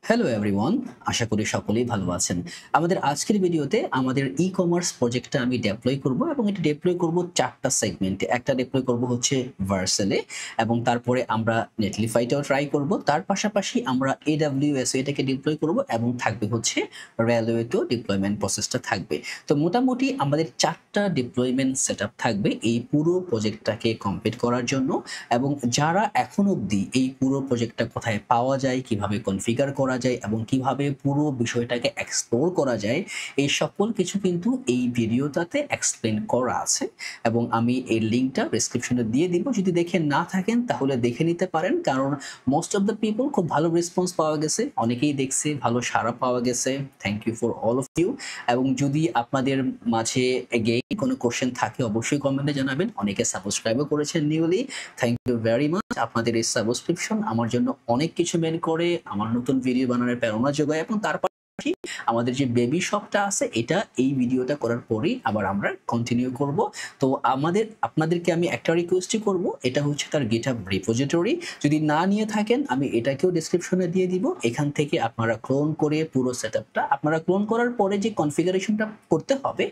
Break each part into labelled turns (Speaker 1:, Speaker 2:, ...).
Speaker 1: Hello everyone, আশা করি সকলেই ভালো আছেন। আমাদের আজকের ভিডিওতে আমাদের ই-কমার্স প্রজেক্টটা আমি ডেপ্লয় করব এবং এটা ডেপ্লয় করব 4টা সেগমেন্টে। একটা ডেপ্লয় করব হচ্ছে ভার্সেলে এবং তারপরে আমরা নেটলিফাইটাও ট্রাই করব। তার পাশাপাশি আমরা AWS এটাকে ডিপ্লয় করব এবং থাকবে হচ্ছে রেলওয়েতেও ডিপ্লয়মেন্ট প্রসেসটা থাকবে। তো মোটামুটি আমাদের 4টা ডিপ্লয়মেন্ট সেটআপ থাকবে এই পুরো প্রজেক্টটাকে কমপ্লিট করার জন্য। এবং যারা এখন অবধি এই পুরো প্রজেক্টটা কোথায় পাওয়া যায়, কিভাবে কনফিগার করা যায় এবং কিভাবে পুরো বিষয়টাকে এক্সপ্লোর করা যায়, এই সকল কিছু কিন্তু এই ভিডিওটাতে এক্সপ্লেন করা আছে এবং আমি এই লিঙ্কটা ডেসক্রিপশনে দিয়ে দিব। যদি দেখে না থাকেন তাহলে দেখে নিতে পারেন, কারণ মোস্ট অফ দ্য পিপল খুব ভালো রেসপন্স পাওয়া গেছে, অনেকেই দেখছে, ভালো সাড়া পাওয়া গেছে। Thank you for all of you. এবং যদি আপনাদের মাঝে এগেইন কোনো কোশ্চেন থাকে অবশ্যই কমেন্টে জানাবেন। অনেকে সাবস্ক্রাইবও করেছেন newly, thank you very much. আপনাদের এই সাবস্ক্রিপশন আমার জন্য অনেক কিছু মেন করে, আমার নতুন ভিডিও বানানোর প্রেরণা যোগায় এবং তার পাশাপাশি আমাদের যে বেবি শপটা আছে এটা এই ভিডিওটা করার পরেই আবার আমরা কন্টিনিউ করব। তো আপনাদেরকে আমি একটা রিকোয়েস্টই করব, এটা হচ্ছে তার গিটহাব রিপোজিটরি। যদি না নিয়ে থাকেন আমি এটাকেও ডেসক্রিপশনে দিয়ে দিব। এখান থেকে আপনারা ক্লোন করে পুরো সেটআপটা আপনারা ক্লোন করার পরে যে কনফিগারেশনটা করতে হবে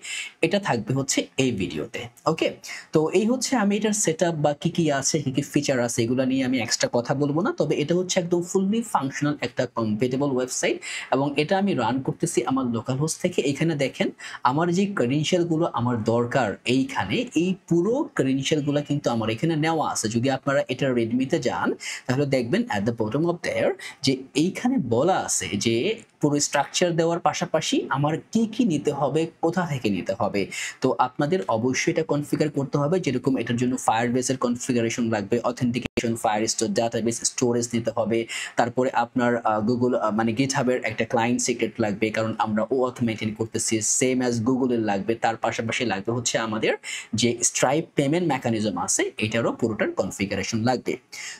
Speaker 1: এটা থাকবে হচ্ছে এই ভিডিওতে। ওকে, তো এই হচ্ছে আমি এটার সেটআপ বা কি আছে, কি ফিচার আছে, এগুলো নিয়ে আমি এক্সট্রা কথা বলবো না। তবে এটা হচ্ছে একদম ফুললি ফাংশনাল একটা কম্পেটেবল ওয়েবসাইট এবং এটা আমি রান করতেছি আমার লোকাল হোস্ট থেকে। এখানে দেখেন আমার যে ক্রেডেনশিয়ালগুলো আমার দরকার, এইখানে এই পুরো ক্রেডেনশিয়ালগুলো কিন্তু আমার এখানে নেওয়া আছে। যদি আপনারা এটা রেডমিতে যান তাহলে দেখবেন at the bottom of their যে এইখানে বলা আছে যে পুরো স্ট্রাকচার দেওয়ার পাশাপাশি আমার কি কি নিতে হবে, কোথা থেকে নিতে হবে। তো আপনাদের অবশ্যই এটা কনফিগার করতে হবে। যেরকম এটার জন্য ফায়ারবেসের কনফিগারেশন লাগবে, অথেন্টিকেশন, ফায়ারস্টোর ডাটাবেস স্টোরেজ নিতে হবে। তারপরে আপনার গুগল মানে গিটহাবের একটা ক্লায়েন্ট সিক্রেট লাগবে, কারণ আমরা OAuth মেইনটেইন করতেছি, সেম অ্যাজ গুগলের লাগবে। তার পাশাপাশি লাগবে হচ্ছে আমাদের যে স্ট্রাইপ পেমেন্ট মেকানিজম আছে এটারও পুরোটার কনফিগারেশন লাগবে।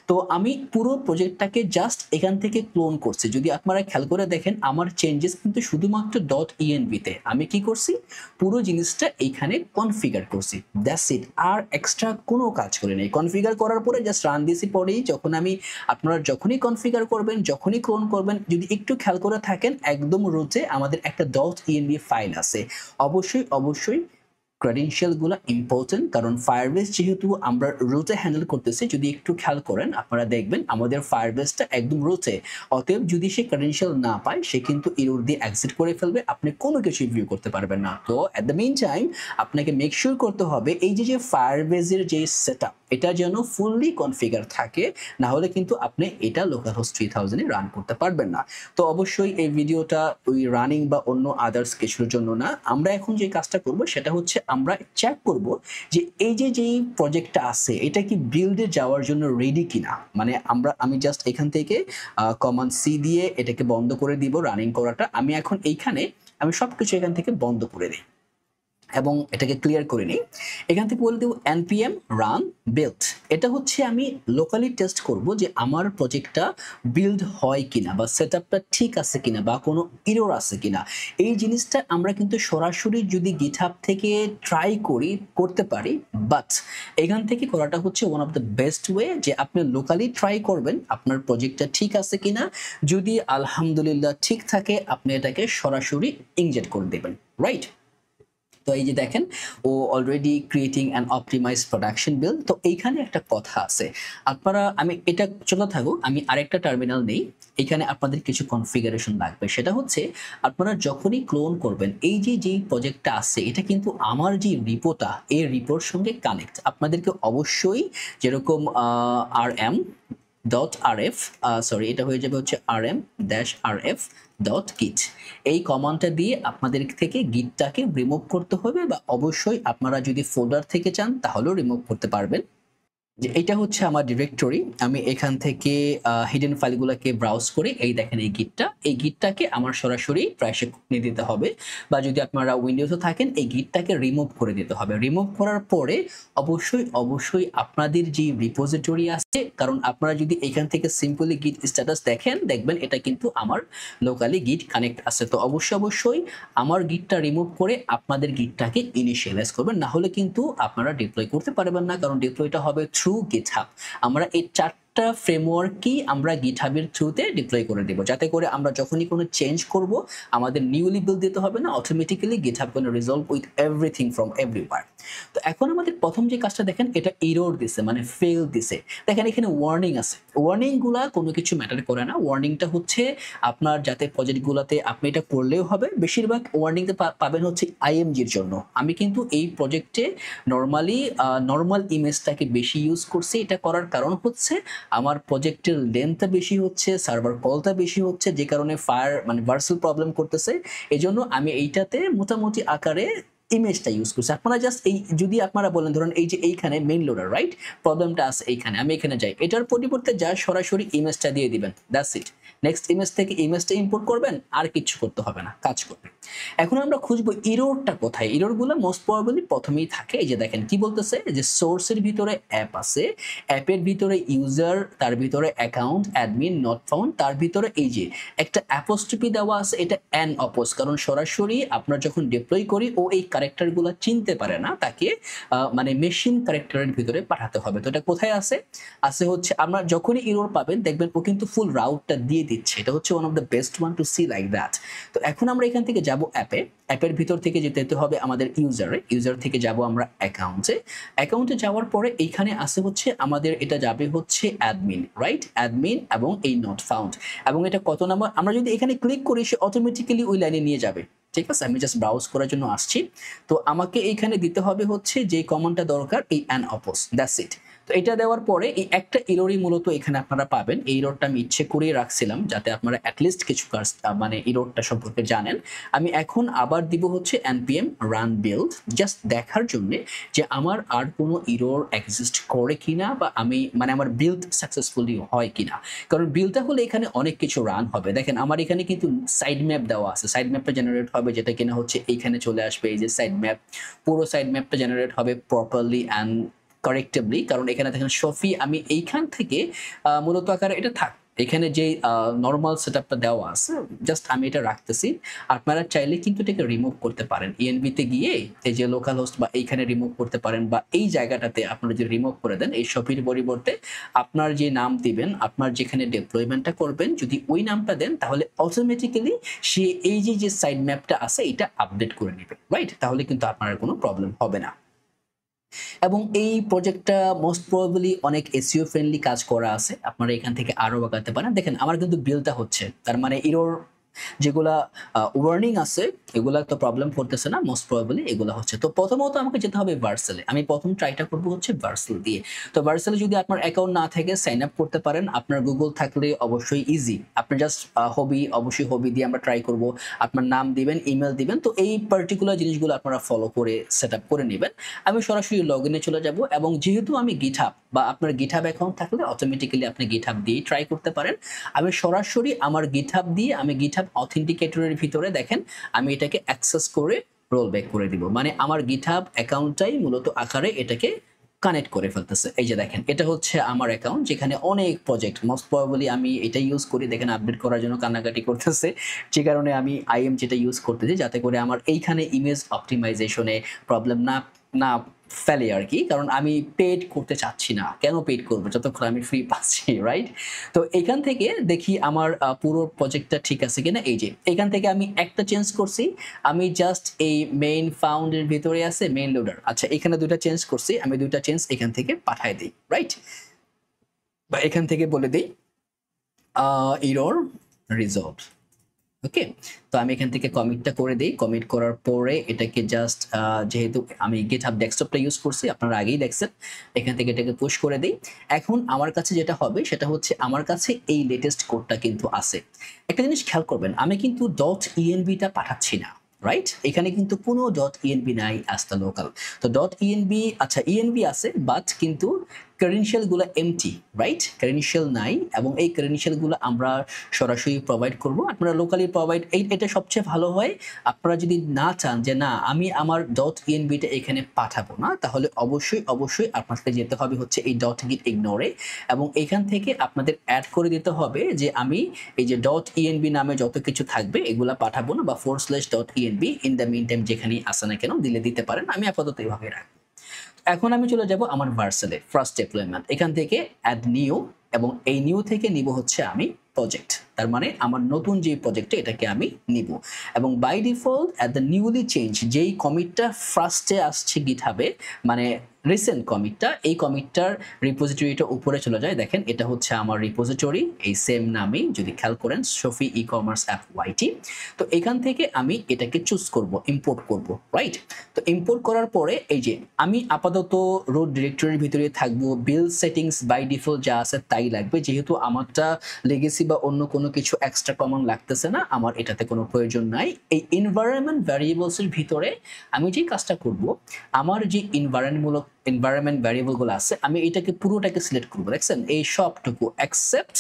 Speaker 1: তো আমি পুরো প্রজেক্টটাকে জাস্ট এখান থেকে ক্লোন করছি। যদি আপনারা খেয়াল করে দেখেন আমার চেঞ্জেস কিন্তু শুধুমাত্র .env তে আমি কি করছি, পুরো জিনিসটা এইখানে কনফিগার করছি, দ্যাটস ইট। আর এক্সট্রা কোনো কাজ করি নাই। কনফিগার করার পরে জাস্ট রান দিয়েছি। পরেই যখন আপনারা যখনই কনফিগার করবেন, যখনই ক্লোন করবেন, যদি একটু খেয়াল করে থাকেন একদম রুটে আমাদের একটা .env ফাইল আছে। অবশ্যই ক্রেডেনশিয়ালগুলো ইম্পর্টেন্ট, কারণ ফায়ারবেস যেহেতু আমরা রুটে হ্যান্ডেল করতেছি। যদি একটু খেয়াল করেন আপনারা দেখবেন আমাদের ফায়ারবেসটা একদম রুটে। অতএব যদি সে ক্রেডেনশিয়াল না পায় সে কিন্তু এরর দিয়ে এক্সিট করে ফেলবে, আপনি কোনো কিছু ভিউ করতে পারবেন না। তো অ্যাট দ্য মেইন টাইম আপনাকে মেক শিওর করতে হবে এই যে ফায়ারবেসের যে সেটআপ এটা যেন ফুললি কনফিগার থাকে, না হলে কিন্তু আপনি এটা লোকাল হোস্ট 3000 এ রান করতে পারবেন না। তো অবশ্যই এই ভিডিওটা ওই রানিং বা অন্য আদার্স কিছুর জন্য না। আমরা এখন যে কাজটা করব সেটা হচ্ছে আমরা চেক করব যে এই যেই প্রজেক্টটা আছে এটা কি বিল্ডে যাওয়ার জন্য রেডি কিনা। মানে আমি জাস্ট এখান থেকে কমান্ড C দিয়ে এটাকে বন্ধ করে দিব রানিং করাটা। আমি এখন আমি সবকিছু এখান থেকে বন্ধ করে দিই এবং এটাকে ক্লিয়ার করে নিই। এখান থেকে বলে দেব npm run build। এটা হচ্ছে আমি লোকালি টেস্ট করব যে আমার প্রজেক্টটা বিল্ড হয় কিনা বা সেটআপটা ঠিক আছে কিনা বা কোনো এরর আছে কিনা। এই জিনিসটা আমরা কিন্তু সরাসরি যদি গিটহাব থেকে ট্রাই করতে পারি, বাট এখান থেকে করাটা হচ্ছে one of the best way যে আপনি লোকালি ট্রাই করবেন আপনার প্রজেক্টটা ঠিক আছে কিনা। যদি আলহামদুলিল্লাহ ঠিক থাকে আপনি এটাকে সরাসরি ইনজেক্ট করে দেবেন, রাইট। তো এই যে দেখেন ও already creating an optimize production build. তো এইখানে একটা কথা আছে, আমি এটা চলে থাকুক, আমি আরেকটা টার্মিনাল নেই। এখানে আপনাদের কিছু কনফিগারেশন লাগবে। সেটা হচ্ছে আপনারা যখনই ক্লোন করবেন এই যেই প্রজেক্টটা আছে এটা কিন্তু আমার যে রিপোটা এই রিপোর সঙ্গে কানেক্ট। আপনাদেরকে অবশ্যই যেরকম rm.rf সরি এটা হয়ে যাবে হচ্ছে rm-rf.git। এই কমান্ডটা দিয়ে আপনাদের থেকে গিটটাকে রিমুভ করতে হবে, বা অবশ্যই আপনারা যদি ফোল্ডার থেকে চান তাহলেও রিমুভ করতে পারবেন। যে এটা হচ্ছে আমার ডিরেক্টরি। আমি এখান থেকে হিডেন ফাইলগুলোকে ব্রাউজ করে এই দেখেন এই গিটটাকে আমার সরাসরি ট্র্যাশে নিয়ে দিতে হবে, বা যদি আপনারা উইন্ডোজে থাকেন এই গিটটাকে রিমুভ করে দিতে হবে। রিমুভ করার পরে অবশ্যই আপনাদের যে রিপোজিটরি আছে, কারণ আপনারা যদি এখান থেকে সিম্পলি গিট স্ট্যাটাস দেখবেন এটা কিন্তু আমার লোকালি গিট কানেক্ট আছে। তো অবশ্যই আমার গিটটা রিমুভ করে আপনাদের গিটটাকে ইনিশিয়ালাইজ করবেন, না হলে কিন্তু আপনারা ডিপ্লয় করতে পারবেন না, কারণ ডিপ্লয়টা হবে থ্রু গিটহাব। আমরা এই চারটা ফ্রেমওয়ার্কই আমরা গিটহাবের থ্রুতে ডিপ্লয় করে দেব, যাতে করে আমরা যখনই কোনো চেঞ্জ করব আমাদের নিউলি বিল্ড দিতে হবে না, automatically GitHub gonna resolve with everything from everywhere. তো এখন আমাদের প্রথম যে কাজটা দেখেন, এটা এরর দিছে, মানে ফেল দিছে। দেখেন এখানে ওয়ার্নিং আছে, ওয়ার্নিংগুলা কোনো কিছু ম্যাটার করে না। ওয়ার্নিংটা হচ্ছে আপনার যাতে প্রজেক্টগুলোতে আপনি এটা করলেও হবে, বেশিরভাগ ওয়ার্নিংটা পাবেন হচ্ছে আইএমজির জন্য। আমি কিন্তু এই প্রজেক্টে নর্মাল ইমেজটাকে বেশি ইউজ করছি। এটা করার কারণ হচ্ছে আমার প্রজেক্টের লেন্থটা বেশি হচ্ছে, সার্ভার কলটা বেশি হচ্ছে, যে কারণে মানে ভার্সেল প্রবলেম করতেছে। এজন্য আমি এইটাতে মোটামুটি আকারে ইমেজটা ইউজ করছি। আপনারা জাস্ট এই যদি আপনারা বলেন ধরুন এই যে এইখানে মেইন লোডার রাইট, প্রবলেমটা আছে এইখানে, আমি এখানে যাই, এটার পরিবর্তে যা সরাসরি ইমেজটা দিয়ে দিবেন, দ্যাটস ইট। নেক্সট ইমেজ থেকে ইমেজটা ইম্পোর্ট করবেন, আর কিছু করতে হবে না, কাজ করবে। এখন আমরা খুঁজবো ইরোরটা কোথায়। ইরোরগুলো মোস্ট প্রবাবলি প্রথমেই থাকে। এই যে দেখেন কি বলতেছে, যে সোর্সের ভিতরে অ্যাপ আছে, অ্যাপের ভিতরে ইউজার, তার ভিতরে অ্যাকাউন্ট অ্যাডমিন নট ফাউন্ড, তার ভিতরে এই যে একটা অ্যাপোস্ট্রফি দেওয়া আছে, এটা অ্যান অপোজ, কারণ সরাসরি আপনার যখন ডিপ্লয় করি ও এই ক্যারেক্টারগুলো চিনতে পারে না, তাকে মানে মেশিন ক্যারেক্টারের ভিতরে পাঠাতে হবে। তো এটা কোথায় আছে হচ্ছে আমরা যখনই ইরোর পাবেন দেখবেন ও কিন্তু ফুল রাউটটা দিয়ে দিচ্ছে। এটা হচ্ছে one of the best one to see like that. তো এখন আমরা এখান থেকে যাব অ্যাপের ভিতর থেকে যেতে হবে আমাদের ইউজার থেকে যাব আমরা অ্যাকাউন্টে যাওয়ার পরে এইখানে আসে হচ্ছে আমাদের, এটা যাবে হচ্ছে অ্যাডমিন রাইট, অ্যাডমিন এবং এই নট ফাউন্ড, এবং এটা কত নাম্বার আমরা যদি এখানে ক্লিক করি সে অটোমেটিক্যালি ওই লাইনে নিয়ে যাবে। ঠিক আছে, আমি জাস্ট ব্রাউজ করার জন্য আসছি। তো আমাকে এইখানে দিতে হবে হচ্ছে যে কমান্ডটা দরকার, এই অ্যান অপোজ, দ্যাটস ইট। তো এটা দেওয়ার পরে এই একটা ইরোরই মূলত এখানে আপনারা পাবেন। এই ইরোরটা আমি ইচ্ছে করেই রাখছিলাম যাতে আপনারা অ্যাটলিস্ট কিছু কাজ মানে ইরোরটা সম্পর্কে জানেন। আমি এখন আবার দিব হচ্ছে npm run build, জাস্ট দেখার জন্য যে আমার আর কোনো ইরোর এক্সিস্ট করে কিনা, বা আমি মানে আমার বিল্ড সাকসেসফুলি হয় কিনা। কারণ বিল্ডটা হলে এখানে অনেক কিছু রান হবে। দেখেন আমার এখানে কিন্তু সাইড ম্যাপ দেওয়া আছে, সাইড ম্যাপটা জেনারেট হবে, যেটা কিনা হচ্ছে এইখানে চলে আসবে। এই যে সাইড ম্যাপ, পুরো সাইড ম্যাপটা জেনারেট হবে প্রপারলি অ্যান্ড কারেক্টেবলি, কারণ এখানে দেখেন শফি আমি এইখান থেকে মূলত আকারে এটা থাক, এখানে যে নর্মাল সেটআপটা দেওয়া আছে জাস্ট আমি এটা রাখতেছি। আপনারা চাইলে কিন্তু এটাকে রিমুভ করতে পারেন, ইএনভিতে গিয়ে এই যে লোকাল হোস্ট বা এইখানে রিমুভ করতে পারেন, বা এই জায়গাটাতে আপনারা যদি রিমুভ করে দেন এই শফির পরিবর্তে আপনার যে নাম দিবেন, আপনার যেখানে ডিপ্লয়মেন্টটা করবেন যদি ওই নামটা দেন, তাহলে অটোমেটিক্যালি সে এই যে সাইড ম্যাপটা আছে এটা আপডেট করে নেবে রাইট। তাহলে কিন্তু আপনার কোনো প্রবলেম হবে না। এবং এই প্রজেক্টটা মোস্ট প্রবাবলি অনেক এসইও ফ্রেন্ডলি কাজ করা আছে, আপনারা এখান থেকে আরো বাগাতে পারেন। দেখেন আমার কিন্তু বিলটা হচ্ছে, তার মানে ইরোর যেগুলা ওয়ার্নিং আছে এগুলা তো প্রবলেম করতেছে না, মোস্ট প্রবাবলি এগুলা হচ্ছে। তো প্রথমত আমাকে যেতে হবে ভার্সেলে। আমি প্রথম ট্রাইটা করবো হচ্ছে ভার্সেল দিয়ে। তো ভার্সেলে যদি আপনার অ্যাকাউন্ট না থাকে সাইন আপ করতে পারেন, আপনার গুগল থাকলে অবশ্যই ইজি। আপনি জাস্ট অবশ্যই হবি দিয়ে আমরা ট্রাই করব, আপনার নাম দিবেন, ইমেল দিবেন। তো এই পার্টিকুলার জিনিসগুলো আপনারা ফলো করে সেট আপ করে নেবেন। আমি সরাসরি লগ ইনে চলে যাব, এবং যেহেতু আমি গিটহাব বা আপনার গিটহাব অ্যাকাউন্ট থাকলে অটোমেটিক্যালি আপনি গিটহাব দিয়ে ট্রাই করতে পারেন। আমি সরাসরি আমার গিটহাব দিয়ে আমি গিটহাব অথেন্টিকেটরের ভিতরে দেখেন আমি এটাকে অ্যাক্সেস করে রোল ব্যাক করে দিব, মানে আমার গিটহাব অ্যাকাউন্টটাই মূলত আকারে এটাকে কানেক্ট করে ফেলতেছে। এই যে দেখেন এটা হচ্ছে আমার অ্যাকাউন্ট যেখানে অনেক প্রজেক্ট, মোস্ট প্রবাবলি আমি এটা ইউজ করি, দেখেন আপডেট করার জন্য কান্নাকাটি করতেছে, যে কারণে আমি আইএম যেটা ইউজ করতেছি যাতে করে আমার এইখানে ইমেজ অপটিমাইজেশনে প্রবলেম না না ফেলে আর কি। কারণ আমি পেড করতে চাচ্ছি না, কেন পেড করবো যতক্ষণ আমি ফ্রি পাচ্ছি রাইট। তো এখান থেকে দেখি আমার পুরো প্রজেক্টটা ঠিক আছে কিনা। এই যে এখান থেকে আমি একটা চেঞ্জ করছি, আমি জাস্ট এই মেইন ফাউন্ডের ভিতরে আছে মেইন লোডার, আচ্ছা এখানে দুইটা চেঞ্জ করছি, আমি দুইটা চেঞ্জ এখান থেকে পাঠাই দিই রাইট, বা এখান থেকে বলে দিই এরর রিজলভ। ওকে, তো আমি এখান থেকে কমিটটা করে দিই। কমিট করার পরে এটাকে জাস্ট যেহেতু আমি গিটহাব ডেস্কটপটা ইউজ করছি আপনারা আগেই দেখছেন, এখান থেকে এটাকে পুশ করে দিই। এখন আমার কাছে যেটা হবে সেটা হচ্ছে আমার কাছে এই লেটেস্ট কোডটা কিন্তু আছে। একটা জিনিস খেয়াল করবেন, আমি কিন্তু .env-টা পাঠাচ্ছি না রাইট, এখানে কিন্তু কোনো .env নাই অ্যাজ দ্য লোকাল। তো .env আচ্ছা env আছে বাট কিন্তু ক্রেডেনশিয়ালগুলো এমটি রাইট, ক্রেডেনশিয়াল নাই, এবং এই ক্রেডেনশিয়ালগুলো আমরা সরাসরি প্রোভাইড করব। আপনারা লোকালি প্রোভাইড এটা সবচেয়ে ভালো হয়। আপনারা যদি না চান যে না আমি আমার .env-টা এখানে পাঠাবো না, তাহলে অবশ্যই আপনাকে যেতে হবে হচ্ছে এই .git ignore, এবং এখান থেকে আপনাদের অ্যাড করে দিতে হবে যে আমি এই যে .env নামে যত কিছু থাকবে এগুলা পাঠাবো না, বা /.env in the mean time যেখানেই আসে না কেন দিতে পারেন, আমি আপাতত এইভাবে রাখবো। এখন আমি চলে যাব আমার ভার্সেলে ফার্স্ট ডিপ্লয়মেন্ট, এখান থেকে অ্যাড নিউ এবং এই নিউ থেকে নিব হচ্ছে আমি প্রজেক্ট, তার মানে আমার নতুন যে প্রজেক্টে এটাকে আমি নিব। এবং by default at the newly change যেই কমিটটা ফার্স্টে আসছে গিটহাবে, মানে রিসেন্ট কমিটটা, এই কমিটটার রিপোজিটরিটা উপরে চলে যায়। দেখেন এটা হচ্ছে আমার রিপোজিটরি, এই সেম নামে যদি খেয়াল করেন শফি ই কমার্স অ্যাপ ওয়াইটি। তো এখান থেকে আমি এটাকে চুজ করব, ইম্পোর্ট করব, রাইট? তো ইম্পোর্ট করার পরে এই যে আমি আপাতত রুট ডিরেক্টরির ভিতরে থাকবো, বিল্ড সেটিংস বাই ডিফল্ট যা আছে তাই লাগবে, যেহেতু আমারটা লেগেসি বা অন্য কোনো কিছু এক্সট্রা কমন লাগতেছে না, আমার এটাতে কোনো প্রয়োজন নাই। এই এনভায়রনমেন্ট ভ্যারিয়েবলসের ভিতরে আমি যে কাজটা করব, আমার যে এনভায়রনমেন্ট ভ্যারিয়েবলগুলো আছে আমি এটাকে পুরোটাকে সিলেক্ট করবো। দেখছেন এই সবটুকু অ্যাকসেপ্ট,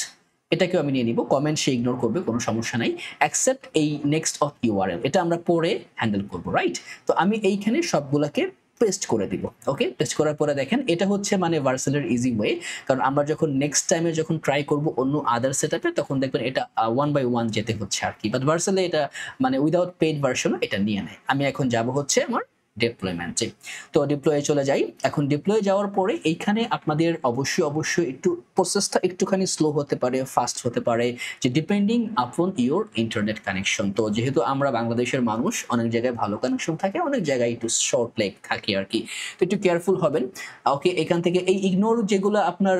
Speaker 1: এটাকেও আমি নিয়ে নিব, কমেন্ট সে ইগনোর করবে, কোনো সমস্যা নাই। অ্যাকসেপ্ট এই নেক্সট অফ ইউআরএল, এটা আমরা পরে হ্যান্ডেল করবো, রাইট? তো আমি এইখানে সবগুলোকে পেস্ট করে দিব। ওকে, পেস্ট করার পরে দেখেন এটা হচ্ছে মানে ভার্সেলের ইজি ওয়ে, কারণ আমরা যখন নেক্সট টাইমে যখন ট্রাই করব অন্য আদার সেটআপে তখন দেখবেন এটা 1 বাই 1 যেতে হচ্ছে আর কি, বাট ভার্সেলে এটা মানে উইদাউট পেইড ভার্সনও এটা নিয়ে নেয়। আমি এখন যাব হচ্ছে আমার ডিপ্লয়মেন্টে। তো ডিপ্লয়ে চলে যাই। এখন ডিপ্লয়ে যাওয়ার পরে এইখানে আপনাদের অবশ্যই একটু প্রসেসটা একটুখানি স্লো হতে পারে, ফাস্ট হতে পারে, যে ডিপেন্ডিং আপন ইউর ইন্টারনেট কানেকশন। তো যেহেতু আমরা বাংলাদেশের মানুষ, অনেক জায়গায় ভালো কানেকশন থাকে, অনেক জায়গায় একটু শর্ট লেগ থাকে আর কি, তো একটু কেয়ারফুল হবেন। ওকে, এখান থেকে এই ইগনোর যেগুলো আপনার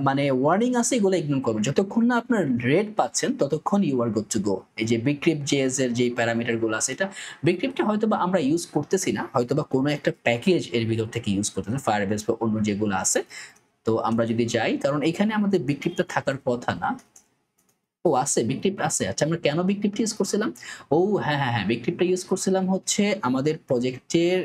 Speaker 1: মানে ওয়ার্নিং আছে এগুলো ইগনোর করবেন, যতক্ষণ না আপনার রেড পাচ্ছেন ততক্ষণ you are good to go. এই যে বিক্রিপ্ট জেএস এর যে প্যারামিটার গুলো আছে, এটা বিক্রিপ্টটা হয়তো বা আমরা ইউজ করতেছি না, হয়তো বা কোনো একটা প্যাকেজ এর ভিতর থেকে ইউজ করতেছি, ফায়ারবেস বা অন্য যেগুলো আছে। তো আমরা যদি যাই, কারণ এখানে আমাদের বিক্রিপ্টটা থাকার কথা না, ও আছে বিক্রিপ্ট আছে। আচ্ছা, আমরা কেন বিক্রিপ্ট ইউজ করছিলাম? ও হ্যাঁ হ্যাঁ হ্যাঁ, বিক্রিপ্টটা ইউজ করছিলাম হচ্ছে আমাদের প্রজেক্টের,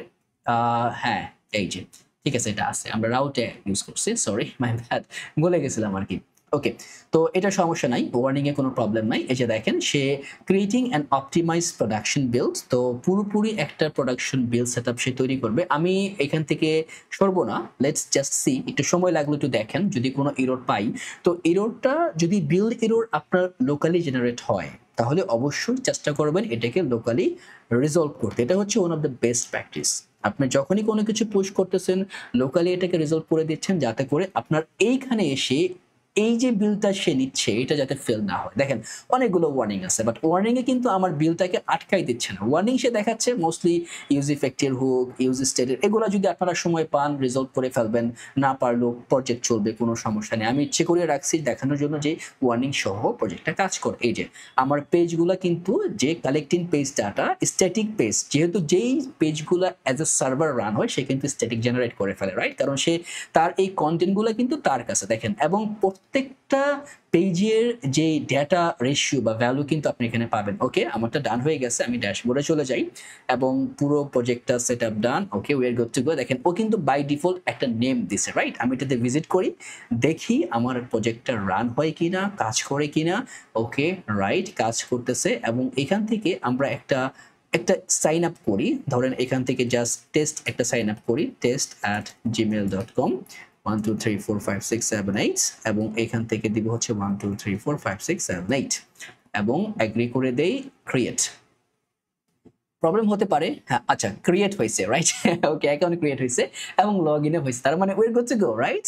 Speaker 1: হ্যাঁ এই যে ঠিক আছে, এটা আছে, আমরা রাউটে ইউজ করছি, সরি মাই ব্যাড, বলে গেছিলাম আর কি। ওকে, তো এটা সমস্যা নাই, ওয়ার্নিং এ কোনো প্রবলেম নাই। এই যে দেখেন সে creating and optimise production build, তো পুরোপুরি একটা প্রোডাকশন বিল্ড সেটআপ সে তৈরি করবে। আমি এখান থেকে সরবো না, লেটস জাস্ট সি, একটু সময় লাগলো একটু দেখেন যদি কোনো এরর পাই। তো এররটা যদি বিল্ড এরর আপনার লোকালি জেনারেট হয় তাহলে অবশ্যই চেষ্টা করবেন এটাকে লোকালি রিজলভ করতে। এটা হচ্ছে one of the best practice. আপনি যখনই কোনো কিছু পুশ করতেছেন লোকালি এটাকে রিজলভ করে দিচ্ছেন, যাতে করে আপনার এইখানে এসে এই যে বিলটা সে নিচ্ছে এটা যাতে ফেল না হয়। দেখেন অনেকগুলো ওয়ার্নিং আছে, বাট ওয়ার্নিং এ কিন্তু আমার বিলটাকে আটকাই দিচ্ছে না। ওয়ার্নিং সে দেখাচ্ছে মোস্টলি ইউজ ইফেক্টের হোক, ইউজ স্টেটের, এগুলো যদি আপনারা সময় পান রিজলভ করে ফেলবেন, না পারলেও প্রজেক্ট চলবে, কোনো সমস্যা নেই। আমি ইচ্ছে করে রাখছি দেখানোর জন্য যে ওয়ার্নিং সহ প্রজেক্টটা কাজ করে। এই যে আমার পেজগুলো কিন্তু যে collecting page data static page, যেহেতু যেই পেজগুলো অ্যাজ এ সার্ভার রান হয় সে কিন্তু স্ট্যাটিক জেনারেট করে ফেলে, রাইট? কারণ সে তার এই কন্টেন্টগুলো কিন্তু তার কাছে, দেখেন, এবং প্রত্যেকটা পেজের যে ডেটা রেশিও বা ভ্যালু কিন্তু আপনি এখানে পাবেন। ওকে, আমারটা ডান হয়ে গেছে, আমি ড্যাশবোর্ডে চলে যাই এবং পুরো প্রজেক্টটা set up done. Okay, we are good to গো। দেখেন ও কিন্তু বাই ডিফল্ট একটা নেম দিছে, রাইট? আমি এটাতে ভিজিট করি, দেখি আমার প্রজেক্টটা রান হয় কিনা, কাজ করে কিনা। ওকে, রাইট, কাজ করতেছে। এবং এখান থেকে আমরা একটা সাইন আপ করি, ধরেন এখান থেকে জাস্ট টেস্ট একটা সাইন আপ করি, test@gmail.com 1 2 3 4 5 6 7 8, এবং এখান থেকে দিব হচ্ছে 1 2 3 4 5 6 7 8 এবং এগ্রি করে দেই, ক্রিয়েট। প্রবলেম হতে পারে, হ্যাঁ, আচ্ছা ক্রিয়েট হয়েছে, রাইট? ওকে, অ্যাকাউন্ট ক্রিয়েট হয়েছে এবং লগ ইনে হয়েছে, তার মানে we are good to go, right?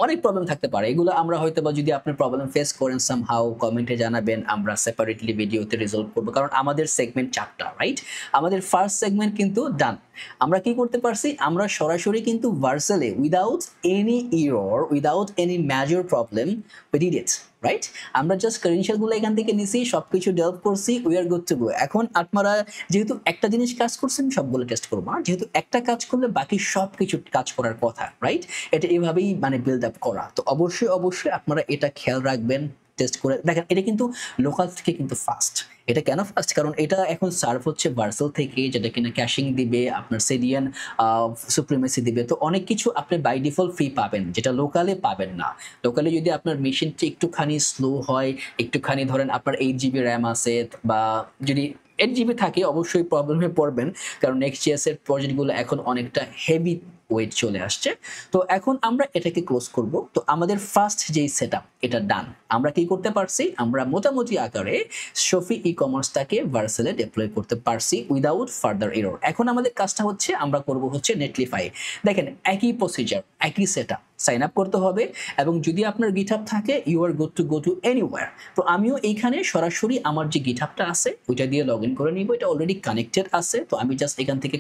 Speaker 1: অনেক প্রবলেম থাকতে পারে, এগুলো আমরা হয়তো বা যদি আপনি প্রবলেম ফেস করেন সামহাউ কমেন্টে জানাবেন, আমরা সেপারেটলি ভিডিওতে রিজলভ করবো, কারণ আমাদের সেগমেন্ট 4টা, রাইট? আমাদের ফার্স্ট সেগমেন্ট কিন্তু ডান। আমরা কি করতে পারছি, আমরা সরাসরি কিন্তু ভার্সেলে without any error, without any major problem we did it, right? আমরা জাস্ট ক্রেডেনশিয়ালগুলো এখান থেকে নিছি, সবকিছু ডেভেলপ করছি, we are good to go. এখন আপনারা যেহেতু একটা জিনিস কাজ করছেন সবগুলো টেস্ট করবো, আর যেহেতু একটা কাজ করলে বাকি সব কিছু কাজ করার কথা, রাইট? এটা এভাবেই মানে বিল্ড আপ করা। তো অবশ্যই আপনারা এটা খেয়াল রাখবেন, টেস্ট করে দেখেন। এটা কিন্তু লোকাল থেকে কিন্তু ফাস্ট। এটা কেন ফাস্ট? কারণ এটা এখন সার্ভ হচ্ছে ভার্সেল থেকে, যেটা কিনা ক্যাশিং দিবে, আপনার সেডিয়ান সুপ্রিমেসি দিবে। তো অনেক কিছু আপনি বাই ডিফল্ট ফ্রি পাবেন, যেটা লোকালে পাবেন না। লোকালে যদি আপনার মেশিনটি একটুখানি স্লো হয়, একটুখানি ধরেন আপনার 8 GB র্যাম আছে, বা যদি 8 GB থাকে, অবশ্যই প্রবলেমে পড়বেন, কারণ নেক্সট.js এর প্রজেক্টগুলো এখন অনেকটা হেভি ওয়েট চলে আসছে। তো এখন আমরা এটাকে ক্লোজ করব। তো আমাদের ফার্স্ট যেই সেটআপ এটা ডান। আমরা কি করতে পারছি, আমরা মোটামুটি আকারে শফি ই কমার্সটাকে ভার্সেলে ডিপ্লয় করতে পারছি উইদাউট ফার্দার এরর। এখন আমাদের কাজটা হচ্ছে আমরা করব হচ্ছে নেটলিফাই। দেখেন একই প্রসিজার, একই সেটআপ, সাইন আপ করতে হবে এবং যদি আপনার গিটহাব থাকে you are good to go to anywhere. তো আমিও এইখানে সরাসরি আমার যে গিটহাবটা আছে ওইটা দিয়ে লগ ইন করে নিব। এটা অলরেডি কানেক্টেড আছে, তো আমি জাস্ট এখান থেকে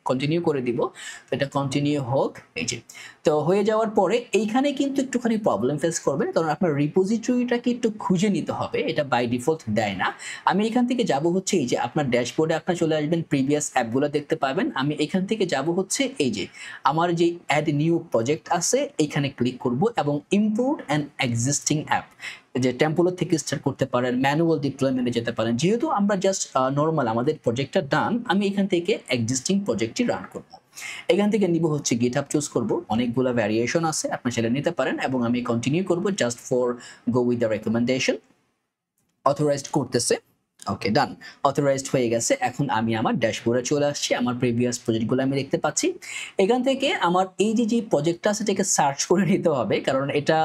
Speaker 1: কন্টিনিউ করে দিব। তো এটা কন্টিনিউ হোক, এই যে তো হয়ে যাওয়ার পরে এইখানে কিন্তু একটুখানি প্রবলেম ফেস করবেন, কারণ আপনার রিপোজিটরিটাকে একটু খুঁজে নিতে হবে, এটা বাই ডিফল্ট দেয় না। আমি এখান থেকে যাব হচ্ছে এই যে আপনার ড্যাশবোর্ডে আপনার চলে আসবেন, প্রিভিয়াস অ্যাপগুলো দেখতে পাবেন। আমি এখান থেকে যাব হচ্ছে এই যে আমার যে অ্যাড নিউ প্রজেক্ট আছে এইখানে ক্লিক করব এবং ইম্পোর্ট অ্যান এক্সিস্টিং অ্যাপ, যে টেম্পলেট থেকে স্টার্ট করতে পারেন, ম্যানুয়াল ডিপ্লয়মেন্টে যেতে পারেন। যেহেতু আমরা জাস্ট নর্মাল আমাদের প্রজেক্টটা ডান, আমি এখান থেকে এক্সিস্টিং প্রজেক্টটি রান করব। এখান থেকে নিব হচ্ছে গিটহাব চুজ করব, অনেকগুলো ভ্যারিয়েশন আছে আপনি সেটা নিতে পারেন এবং আমি কন্টিনিউ করব just for go with the recommendation. Authorised করতেছে, ওকে ডান, অথরাইজড হয়ে গেছে। এখন আমি আমার ড্যাশবোর্ডে চলে আসছি, আমার প্রিভিয়াস প্রজেক্টগুলো আমি দেখতে পাচ্ছি। এখান থেকে আমার এই যে প্রজেক্টটা আছে এটাকে সার্চ করে নিতে হবে, কারণ এটা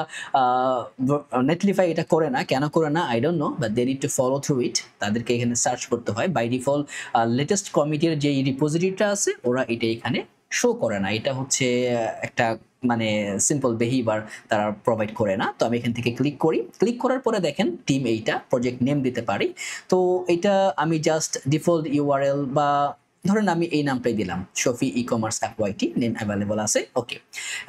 Speaker 1: নেটলিফাই এটা করে না, কেন করে না I don't know, but they need to follow through it. তাদেরকে এখানে সার্চ করতে হয়। বাই ডিফল্ট লেটেস্ট কমিটির যে রিপোজিটরিটা আছে ওরা এটা এখানে শো করে না, এটা হচ্ছে একটা মানে সিম্পল বিহেভিয়ার তারা প্রোভাইড করে না। তো আমি এখান থেকে ক্লিক করি, ক্লিক করার পরে দেখেন টিম এইটা প্রজেক্ট নেম দিতে পারি। তো এটা আমি জাস্ট ডিফল্ট ইউআরএল বা ধরেন আমি এই নামটাই দিলাম, শফি ই কমার্স অ্যাপ ওয়াইটি, নেম অ্যাভেলেবল আছে, ওকে।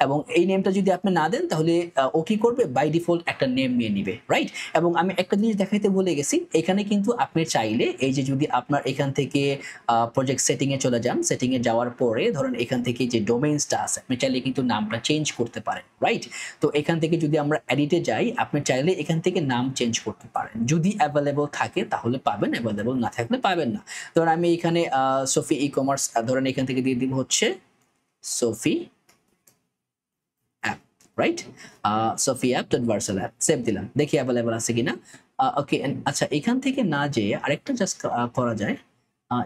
Speaker 1: এবং এই নেমটা যদি আপনি না দেন তাহলে ও কি করবে, বাই ডিফল্ট একটা নেম নিয়ে নিবে, রাইট। এবং আমি একটা জিনিস দেখাইতে ভুলে গেছি, এখানে কিন্তু আপনি চাইলে এই যে যদি আপনার এখান থেকে প্রজেক্ট সেটিংয়ে চলে যান, সেটিংয়ে যাওয়ার পরে ধরেন এখান থেকে যে ডোমেইনসটা আছে আপনি চাইলে কিন্তু নামটা চেঞ্জ করতে পারেন, রাইট। তো এখান থেকে যদি আমরা এডিটে যাই, আপনি চাইলে এখান থেকে নাম চেঞ্জ করতে পারেন, যদি অ্যাভেলেবল থাকে তাহলে পাবেন, অ্যাভেলেবল না থাকলে পাবেন না। ধরেন আমি এখানে সফি ই কমার্স ধরেন এখান থেকে দিয়ে দিব হচ্ছে Shafi app, right, Shafi app dot Vercel app, save দিলাম, দেখি অ্যাভেলেবল আছে কিনা। ওকে, আচ্ছা এখান থেকে না যেয়ে আরেকটা জাস্ট করা যায়,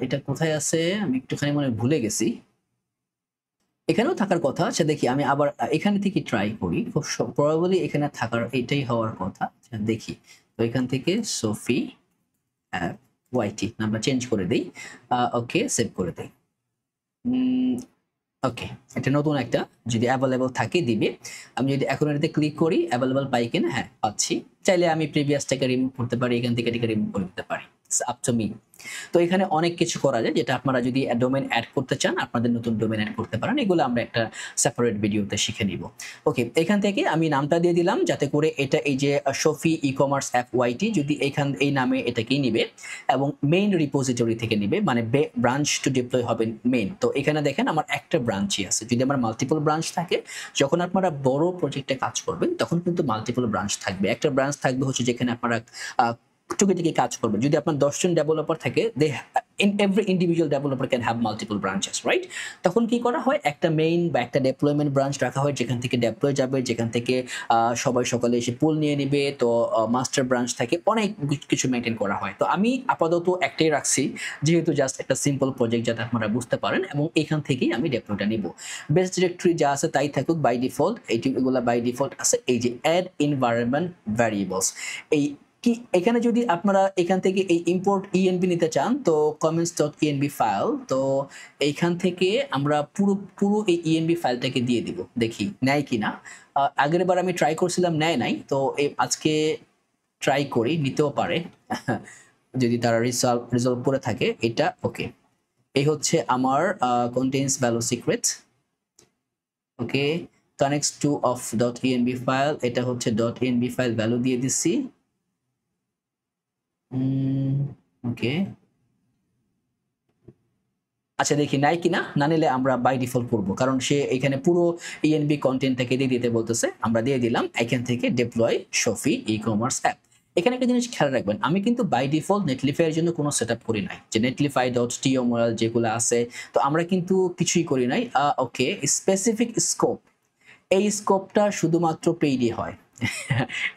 Speaker 1: এটা কোথায় আছে আমি একটুখানি মনে ভুলে গেছি, এখানেও থাকার কথা। আচ্ছা দেখি আমি আবার এখানে থেকে ট্রাই করি, খুব প্রবাবলি এখানে থাকার এটাই হওয়ার কথা। আচ্ছা দেখি, তো এখান থেকে সফি অ্যাপ ওয়াইটি নামটা চেঞ্জ করে দেই, ওকে সেভ করে দেই। ওকে, এটা নতুন একটা যদি অ্যাভেলেবল থাকে দিবে। আমি যদি এখন এটাতে ক্লিক করি অ্যাভেলেবল পাই কিনা, হ্যাঁ পাচ্ছি। চাইলে আমি প্রিভিয়াসটাকে রিমুভ করতে পারি, এখান থেকে এটাকে রিমুভ করে দিতে পারি, ইটস আপ টু মি। তো এখানে অনেক কিছু করা যায়, যেটা আপনারা যদি ডোমেইন অ্যাড করতে চান আপনাদের নতুন ডোমেইন অ্যাড করতে পারেন, এগুলো আমরা একটা সেপারেট ভিডিওতে শিখে নিব। ওকে, এখান থেকে আমি নামটা দিয়ে দিলাম যাতে করে এটা এই যে শফি ই কমার্স অ্যাপ ওয়াইটি যদি এই নামে এটাকেই নিবে এবং মেইন রিপোজিটরি থেকে নিবে, মানে ব্রাঞ্চ টু ডিপ্লয় হবে মেইন। তো এখানে দেখেন আমার একটা ব্রাঞ্চই আছে, যদি আমার মাল্টিপল ব্রাঞ্চ থাকে, যখন আপনারা বড় প্রজেক্টে কাজ করবেন তখন কিন্তু মাল্টিপল ব্রাঞ্চ থাকবে। একটা ব্রাঞ্চ থাকবে হচ্ছে যেখানে আপনারা টুকিটাকি কাজ করবেন। যদি আপনার 10 জন ডেভেলপার থাকে, every individual developer can have multiple branches, right? তখন কি করা হয়, একটা মেইন বা একটা ডেপ্লয়মেন্ট ব্রাঞ্চ রাখা হয় যেখান থেকে ডেপ্লয় যাবে, যেখান থেকে সবাই সকালে এসে পুল নিয়ে নিবে। তো মাস্টার ব্রাঞ্চ থাকে, অনেক কিছু মেনটেন করা হয়। তো আমি আপাতত একটাই রাখছি, যেহেতু জাস্ট একটা সিম্পল প্রজেক্ট যাতে আপনারা বুঝতে পারেন, এবং এখান থেকেই আমি ডেপ্লয়টা নিব। বেস ডিরেক্টরি যা আছে তাই থাকুক বাই ডিফল্ট, এগুলো বাই ডিফল্ট আছে। এই যে অ্যাড এনভায়রনমেন্ট ভ্যারিয়েবলস, এই কি এখানে যদি আপনারা এখান থেকে এই ইম্পোর্ট ইএনবি নিতে চান, তো comments.env ফাইল, তো এইখান থেকে আমরা পুরো এই ইএনবি ফাইলটাকে দিয়ে দিব, দেখি নেয় কিনা। আগের বার আমি ট্রাই করছিলাম, নেয় নাই, তো আজকে ট্রাই করি, নিতেও পারে যদি তারা রিজলভ করে থাকে এটা। ওকে, এই হচ্ছে আমার contains value secret, okay, connects to of .env file, এটা হচ্ছে .env ফাইল ভ্যালু দিয়ে দিচ্ছি। ওকে, আচ্ছা দেখি নাই কিনা, না নিলে আমরা বাই ডিফল্ট করবো, কারণ সে এখানে পুরো ইএনবি কন্টেন্টটাকে দিয়ে দিতে বলতেছে, আমরা দিয়ে দিলাম। এখান থেকে deploy Shafi e commerce app. এখানে একটা জিনিস খেয়াল রাখবেন, আমি কিন্তু বাই ডিফল্ট নেটলিফাই এর জন্য কোনো সেটআপ করি নাই, যে netlify.toml যেগুলো আছে, তো আমরা কিন্তু কিছুই করি নাই। ওকে, স্পেসিফিক স্কোপ, এই স্কোপটা শুধুমাত্র পেইডই হয়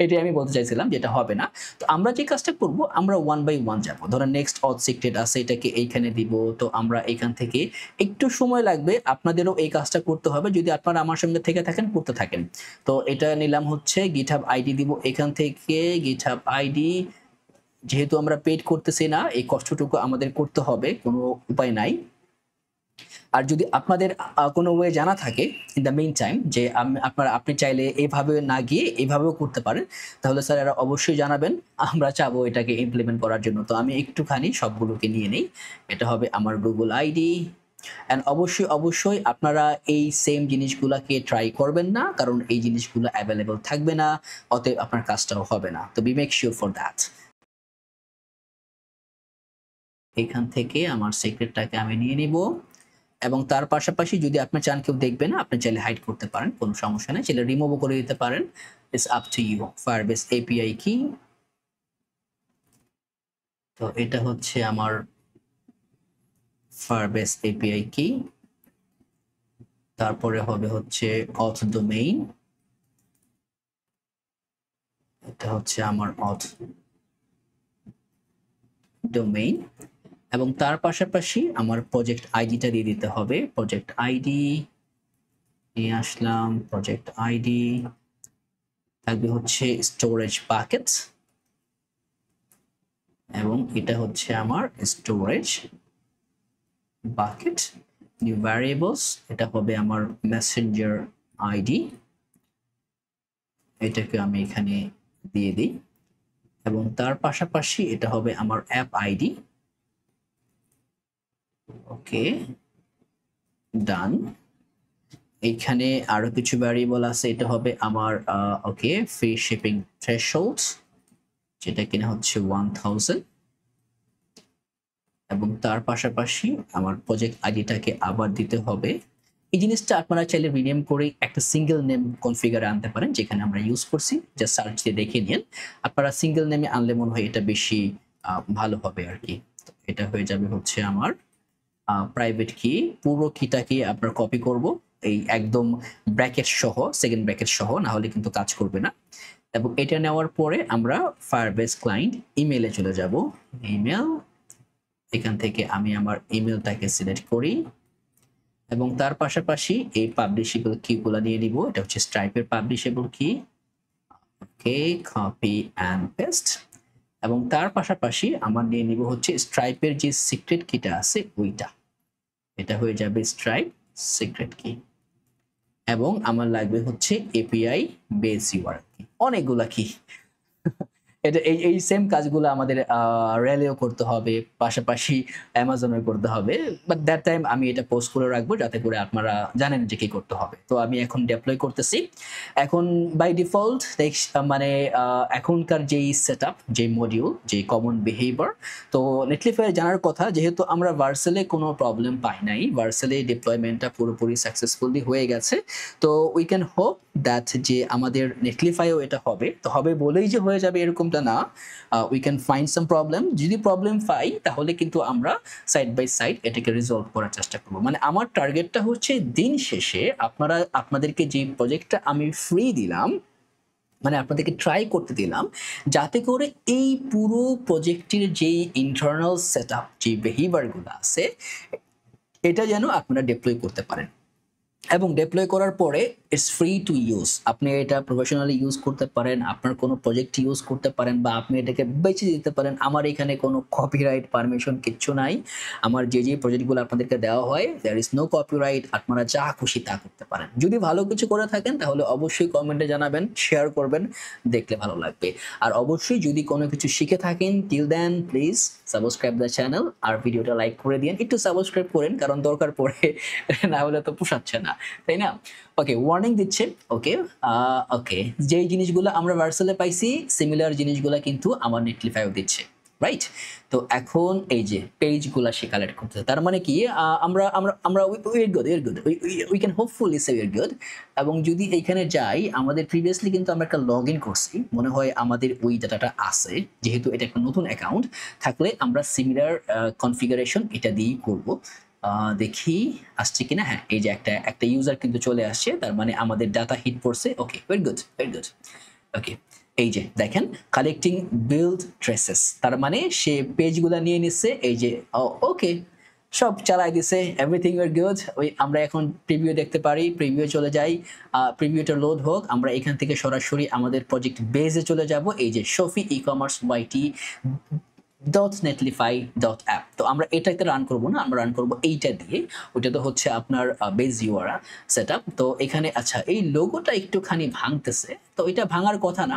Speaker 1: এটাই আমি বলতে চাইছিলাম, যেটা হবে না। তো আমরা যে কাজটা করব, আমরা 1 বাই 1 যাব। ধরেন নেক্সট অথ সিক্রেট আছে, এটাকে এইখানে দিব। তো আমরা এখান থেকে একটু সময় লাগবে, আপনাদেরও এই কাজটা করতে হবে, যদি আপনারা আমার সঙ্গে থেকে থাকেন করতে থাকেন। তো এটা নিলাম হচ্ছে গিটহাব আইডি দিব, এখান থেকে গিটহাব আইডি, যেহেতু আমরা পেড করতেছি না এই কষ্টটুকু আমাদের করতে হবে, কোনো উপায় নাই। আর যদি আপনাদের কোনো ওয়ে জানা থাকে ইন দ্য মেইন টাইম যে আপনি চাইলে এভাবে না গিয়ে এভাবেও করতে পারেন, তাহলে স্যার এরা অবশ্যই জানাবেন, আমরা চাবো এটাকে ইমপ্লিমেন্ট করার জন্য। তো আমি একটুখানি সবগুলোকে নিয়ে নেই। এটা হবে আমার গুগল আইডি। অ্যান্ড অবশ্যই আপনারা এই সেম জিনিসগুলোকে ট্রাই করবেন না, কারণ এই জিনিসগুলো অ্যাভেলেবল থাকবে না, অতএব আপনার কাজটাও হবে না। তো be make sure for that. এখান থেকে আমার সিক্রেটটাকে আমি নিয়ে নিব, এবং তার পাশাপাশি যদি আপনি চান কেউ দেখবে না, আপনি চাইলে হাইড করতে পারেন, কোনো সমস্যা নেই, চাইলে রিমুভও করে দিতে পারেন। It's up to you. Firebase API key, তো এটা হচ্ছে আমার ফায়ারবেস এপিআই কি। তারপরে হবে হচ্ছে অথ ডোমেইন, এটা হচ্ছে আমার অথ ডোমেইন, এবং তার পাশাপাশি আমার প্রজেক্ট আইডিটা দিয়ে দিতে হবে। প্রজেক্ট আইডি নিয়ে আসলাম, প্রজেক্ট আইডি থাকবে হচ্ছে স্টোরেজ বাকেট, এবং এটা হচ্ছে আমার স্টোরেজ বাকেট। নিউ ভ্যারিয়েবলস, এটা হবে আমার মেসেঞ্জার আইডি, এটাকে আমি এখানে দিয়ে দিই, এবং তার পাশাপাশি এটা হবে আমার অ্যাপ আইডি। ওকে, ডান। এইখানে আরো কিছু ভ্যারিয়েবল আছে, এটা হবে আমার ওকে ফ্রি শিপিং থ্রেশহোল্ড, যেটা কিনা হচ্ছে 1000, এবং তার পাশাপাশি আমার প্রজেক্ট আইডিটাকে আবার দিতে হবে। এই জিনিসটা আপনারা চাইলে রিনেম করে একটা সিঙ্গেল নেম কনফিগারে আনতে পারেন, যেখানে আমরা ইউজ করছি, যা সার্চ দিয়ে দেখে নিন। আপনারা সিঙ্গেল নেমে আনলে মনে হয় এটা বেশি ভালো হবে আর কি। এটা হয়ে যাবে হচ্ছে আমার প্রাইভেট কি। পুরো কিটাকে আপনার কপি করব, এই একদম ব্র্যাকেট সহ, সেকেন্ড ব্র্যাকেট সহ, না হলে কিন্তু কাজ করবে না। এবং এটা নেওয়ার পরে আমরা ফায়ারবেস ক্লায়েন্ট ইমেলে চলে যাব। ইমেল, এখান থেকে আমি আমার ইমেলটাকে সিলেক্ট করি, এবং তার পাশাপাশি এই পাবলিশেবল কিগুলো নিয়ে নিব। এটা হচ্ছে স্ট্রাইপের পাবলিশেবল কি। ওকে, কপি অ্যান্ড পেস্ট, এবং তার পাশাপাশি আমার নিয়ে নিব হচ্ছে স্ট্রাইপের যে সিক্রেট কিটা আছে ওইটা, এটা হয়ে যাবে স্ট্রাইপ সিক্রেট কি, এবং আমার লাগবে হচ্ছে এপিআই বেস ইউআরএল কি। অনেকগুলা কি, এটা এই সেম কাজগুলো আমাদের রেলেও করতে হবে, পাশাপাশি অ্যামাজনে করতে হবে, বাট দ্যাট টাইম আমি এটা পোস্ট করে রাখবো যাতে করে আপনারা জানেন যে কি করতে হবে। তো আমি এখন ডেপ্লয় করতেছি। এখন বাই ডিফল্ট মানে এখনকার যেই সেট আপ, যে মডিউল, যে কমন বিহেভিয়ার, তো নেটলিফাই জানার কথা, যেহেতু আমরা ভার্সেলে কোনো প্রবলেম পাই নাই, ভার্সেলে ডিপ্লয়মেন্টটা পুরোপুরি সাকসেসফুলি হয়ে গেছে, তো উই ক্যান হোপ দ্যাট যে আমাদের নেটলিফাইও এটা হবে। তো হবে বলেই যে হয়ে যাবে এরকমটা না, we can find some problem. যদি প্রবলেম পাই তাহলে কিন্তু আমরা সাইড বাই সাইড এটাকে রিজলভ করার চেষ্টা করবো। মানে আমার টার্গেটটা হচ্ছে দিন শেষে আপনাদেরকে যে প্রজেক্টটা আমি ফ্রি দিলাম, মানে আপনাদেরকে ট্রাই করতে দিলাম, যাতে করে এই পুরো প্রজেক্টের যেই ইন্টারনাল সেট আপ, যে বিহেভিয়ারগুলো আছে, এটা যেন আপনারা ডিপ্লয় করতে পারেন। এবং ডিপ্লয় করার পরে ইটস ফ্রি টু ইউজ। আপনি এটা প্রফেশনালি ইউজ করতে পারেন, আপনার কোনো প্রজেক্ট ইউজ করতে পারেন, বা আপনি এটাকে বেছে দিতে পারেন। আমার এখানে কোনো কপিরাইট পারমিশন কিচ্ছু নাই। আমার যে প্রজেক্টগুলো আপনাদেরকে দেওয়া হয়, দেয়ার ইজ নো কপিরাইট। আপনারা যা খুশি তা করতে পারেন। যদি ভালো কিছু করে থাকেন তাহলে অবশ্যই কমেন্টে জানাবেন, শেয়ার করবেন, দেখলে ভালো লাগবে। আর অবশ্যই যদি কোনো কিছু শিখে থাকেন, till then please subscribe the channel, আর ভিডিওটা লাইক করে দিন। একটু সাবস্ক্রাইব করেন, কারণ দরকার পড়ে, না হলে তো পোষাচ্ছে না, তাই না? ওকে, ওয়ার্নিং দিচ্ছে। ওকে ওকে, যেই জিনিসগুলো আমরা ভার্সেলে পাইছি, সিমিলার জিনিসগুলো কিন্তু আমার নেটলিফাইও দিচ্ছে, রাইট? তো এখন এই যে পেজগুলো সে কালেক্ট করতেছে, তার মানে কি আমরা আমরা আমরা we're good, we can hopefully say we're good. এবং যদি এইখানে যাই, আমাদের প্রিভিয়াসলি কিন্তু আমরা একটা লগ ইন করছি, মনে হয় আমাদের ওই ডাটাটা আছে, যেহেতু এটা একটা নতুন অ্যাকাউন্ট, থাকলে আমরা সিমিলার কনফিগারেশন এটা দিয়েই করবো। দেখি আসছে কিনা। হ্যাঁ, এই যে একটা ইউজার কিন্তু চলে আসছে, তার মানে আমাদের ডাটা হিট পড়ছে। ওকে, ভেরি গুড, ভেরি গুড। ওকে, এই যে দেখেন কালেক্টিং বিল্ড ট্রেসেস, তার মানে সে পেজগুলো নিয়ে নিচ্ছে। এই যে ওকে, সব চালাই দিছে, এভরিথিং ওয়ার গুড। ওই আমরা এখন প্রিভিউ দেখতে পারি, প্রিভিউ চলে যাই, প্রিভিউটা লোড হোক। আমরা এখান থেকে সরাসরি আমাদের প্রজেক্ট বেজে চলে যাব। এই যে শফি ই কমার্স YT.netlify.app, তো আমরা এটাতে রান করব না, আমরা রান করব এইটা দিয়ে। ওইটা তো হচ্ছে আপনার বেজ ইউআরএল সেটআপ। তো এখানে আচ্ছা এই লোগোটা একটুখানি ভাঙতেছে, তো এটা ভাঙার কথা না,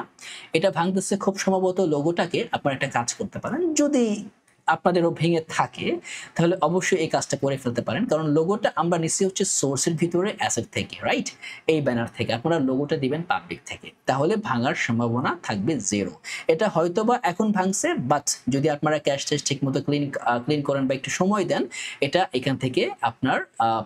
Speaker 1: এটা ভাঙতেছে খুব সম্ভবত লোগোটাকে আপনারা একটা কাজ করতে পারেন, যদি আপনাদেরও ভেঙে থাকে তাহলে অবশ্যই এই কাজটা করে ফেলতে পারেন, কারণ লোগোটা আমরা নিচ্ছি হচ্ছে সোর্সের ভিতরে অ্যাসেট থেকে, রাইট? এই ব্যানার থেকে আপনারা লোগোটা দিবেন পাবলিক থেকে, তাহলে ভাঙার সম্ভাবনা থাকবে 0। এটা হয়তোবা এখন ভাঙছে, বাট যদি আপনারা ক্যাশ ট্যাশ ঠিক মতো ক্লিন করেন বা একটু সময় দেন, এটা এখান থেকে আপনার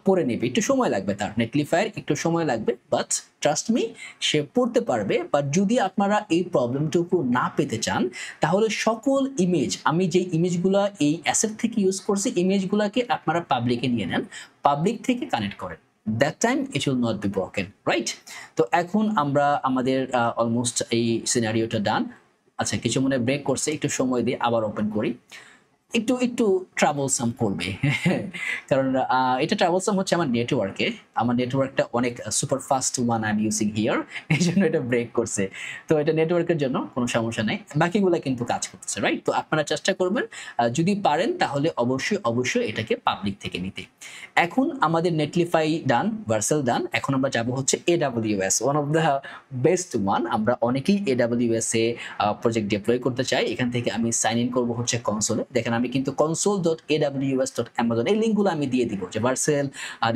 Speaker 1: পড়ে নেবে, একটু সময় লাগবে, তার নেটলিফায়ার একটু সময় লাগবে, বাট ট্রাস্ট মি সে পড়তে পারবে। বাট যদি আপনারা এই প্রবলেমটুকু না পেতে চান, তাহলে সকল ইমেজ, আমি যে ইমেজগুলো এই অ্যাসেট থেকে ইউজ করছি, ইমেজগুলোকে আপনারা পাবলিকে নিয়ে নেন, পাবলিক থেকে কানেক্ট করেন, that time it will not be broken, right? তো এখন আমরা আমাদের অলমোস্ট এই সিনারিওটা ডান। আচ্ছা কিছু মনে ব্রেক করছে, একটু সময় দিয়ে আবার ওপেন করি। একটু একটু ট্রাভেলসাম করবে কারণ এটা ট্রাভেলসাম হচ্ছে আমার নেটওয়ার্কে, আমার নেটওয়ার্কটা অনেক super fast one I am using here, এই জন্য এটা ব্রেক করছে। তো এটা নেটওয়ার্কের জন্য কোনো সমস্যা নেই, বাকিগুলো কিন্তু কাজ করতেছে, রাইট? তো আপনারা চেষ্টা করবেন যদি পারেন তাহলে অবশ্যই অবশ্যই এটাকে পাবলিক থেকে নিতে। এখন আমাদের নেটলিফাই ডান, ভার্সেল ডান, এখন আমরা যাব হচ্ছে AWS, one of the best one. আমরা অনেকেই AWS এ প্রজেক্ট ডিপ্লয় করতে চাই। এখান থেকে আমি সাইন ইন করবো হচ্ছে কনসোলে, দেখেন আমি কিন্তু console.aws.amazon এই লিঙ্কগুলো আমি দিয়ে দিব, যে ভার্সেল,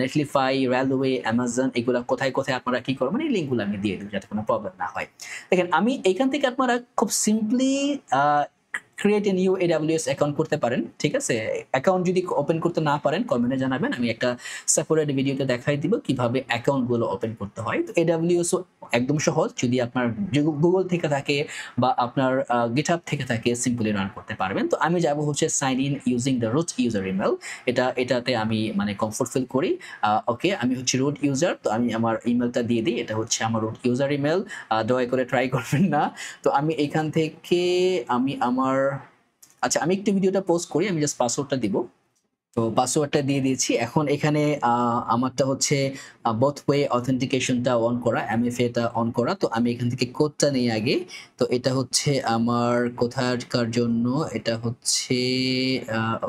Speaker 1: নেটলিফাই, রেলওয়ে, অ্যামাজন এগুলো কোথায় কোথায় আপনারা কি করবেন এই লিঙ্কগুলো আমি দিয়ে দিব, যাতে কোনো প্রবলেম না হয়। দেখেন আমি এখান থেকে আপনারা খুব simply create a new AWS account করতে পারেন, ঠিক আছে? অ্যাকাউন্ট যদি ওপেন করতে না পারেন কমেন্টে জানাবেন, আমি একটা সেপারেট ভিডিওতে দেখাই দিব কিভাবে অ্যাকাউন্টগুলো ওপেন করতে হয়। তো AWS একদম সহজ, যদি আপনার গুগল থেকে থাকে বা আপনার গিটহাব থেকে থাকে সিম্পলি রান করতে পারবেন। তো আমি যাব হচ্ছে sign in using the root user email, এটাতে আমি মানে কমফোর্ট ফিল করি। ওকে আমি হচ্ছে রুট ইউজার, তো আমি আমার ইমেলটা দিয়ে দিই, এটা হচ্ছে আমার রুট ইউজার ইমেল, দয়া করে ট্রাই করবেন না। তো আমি এখান থেকে আমি আমার আচ্ছা আমি একটু ভিডিওটা পোস্ট করি, আমি জাস্ট পাসওয়ার্ডটা দিব। তো পাসওয়ার্ডটা দিয়ে দিয়েছি। এখন এখানে আমারটা হচ্ছে বোথ ওয়ে অথেন্টিকেশনটা অন করা, MFA-টা অন করা। তো আমি এখান থেকে কোডটা নেই আগে। তো এটা হচ্ছে আমার কোথাকার জন্য, এটা হচ্ছে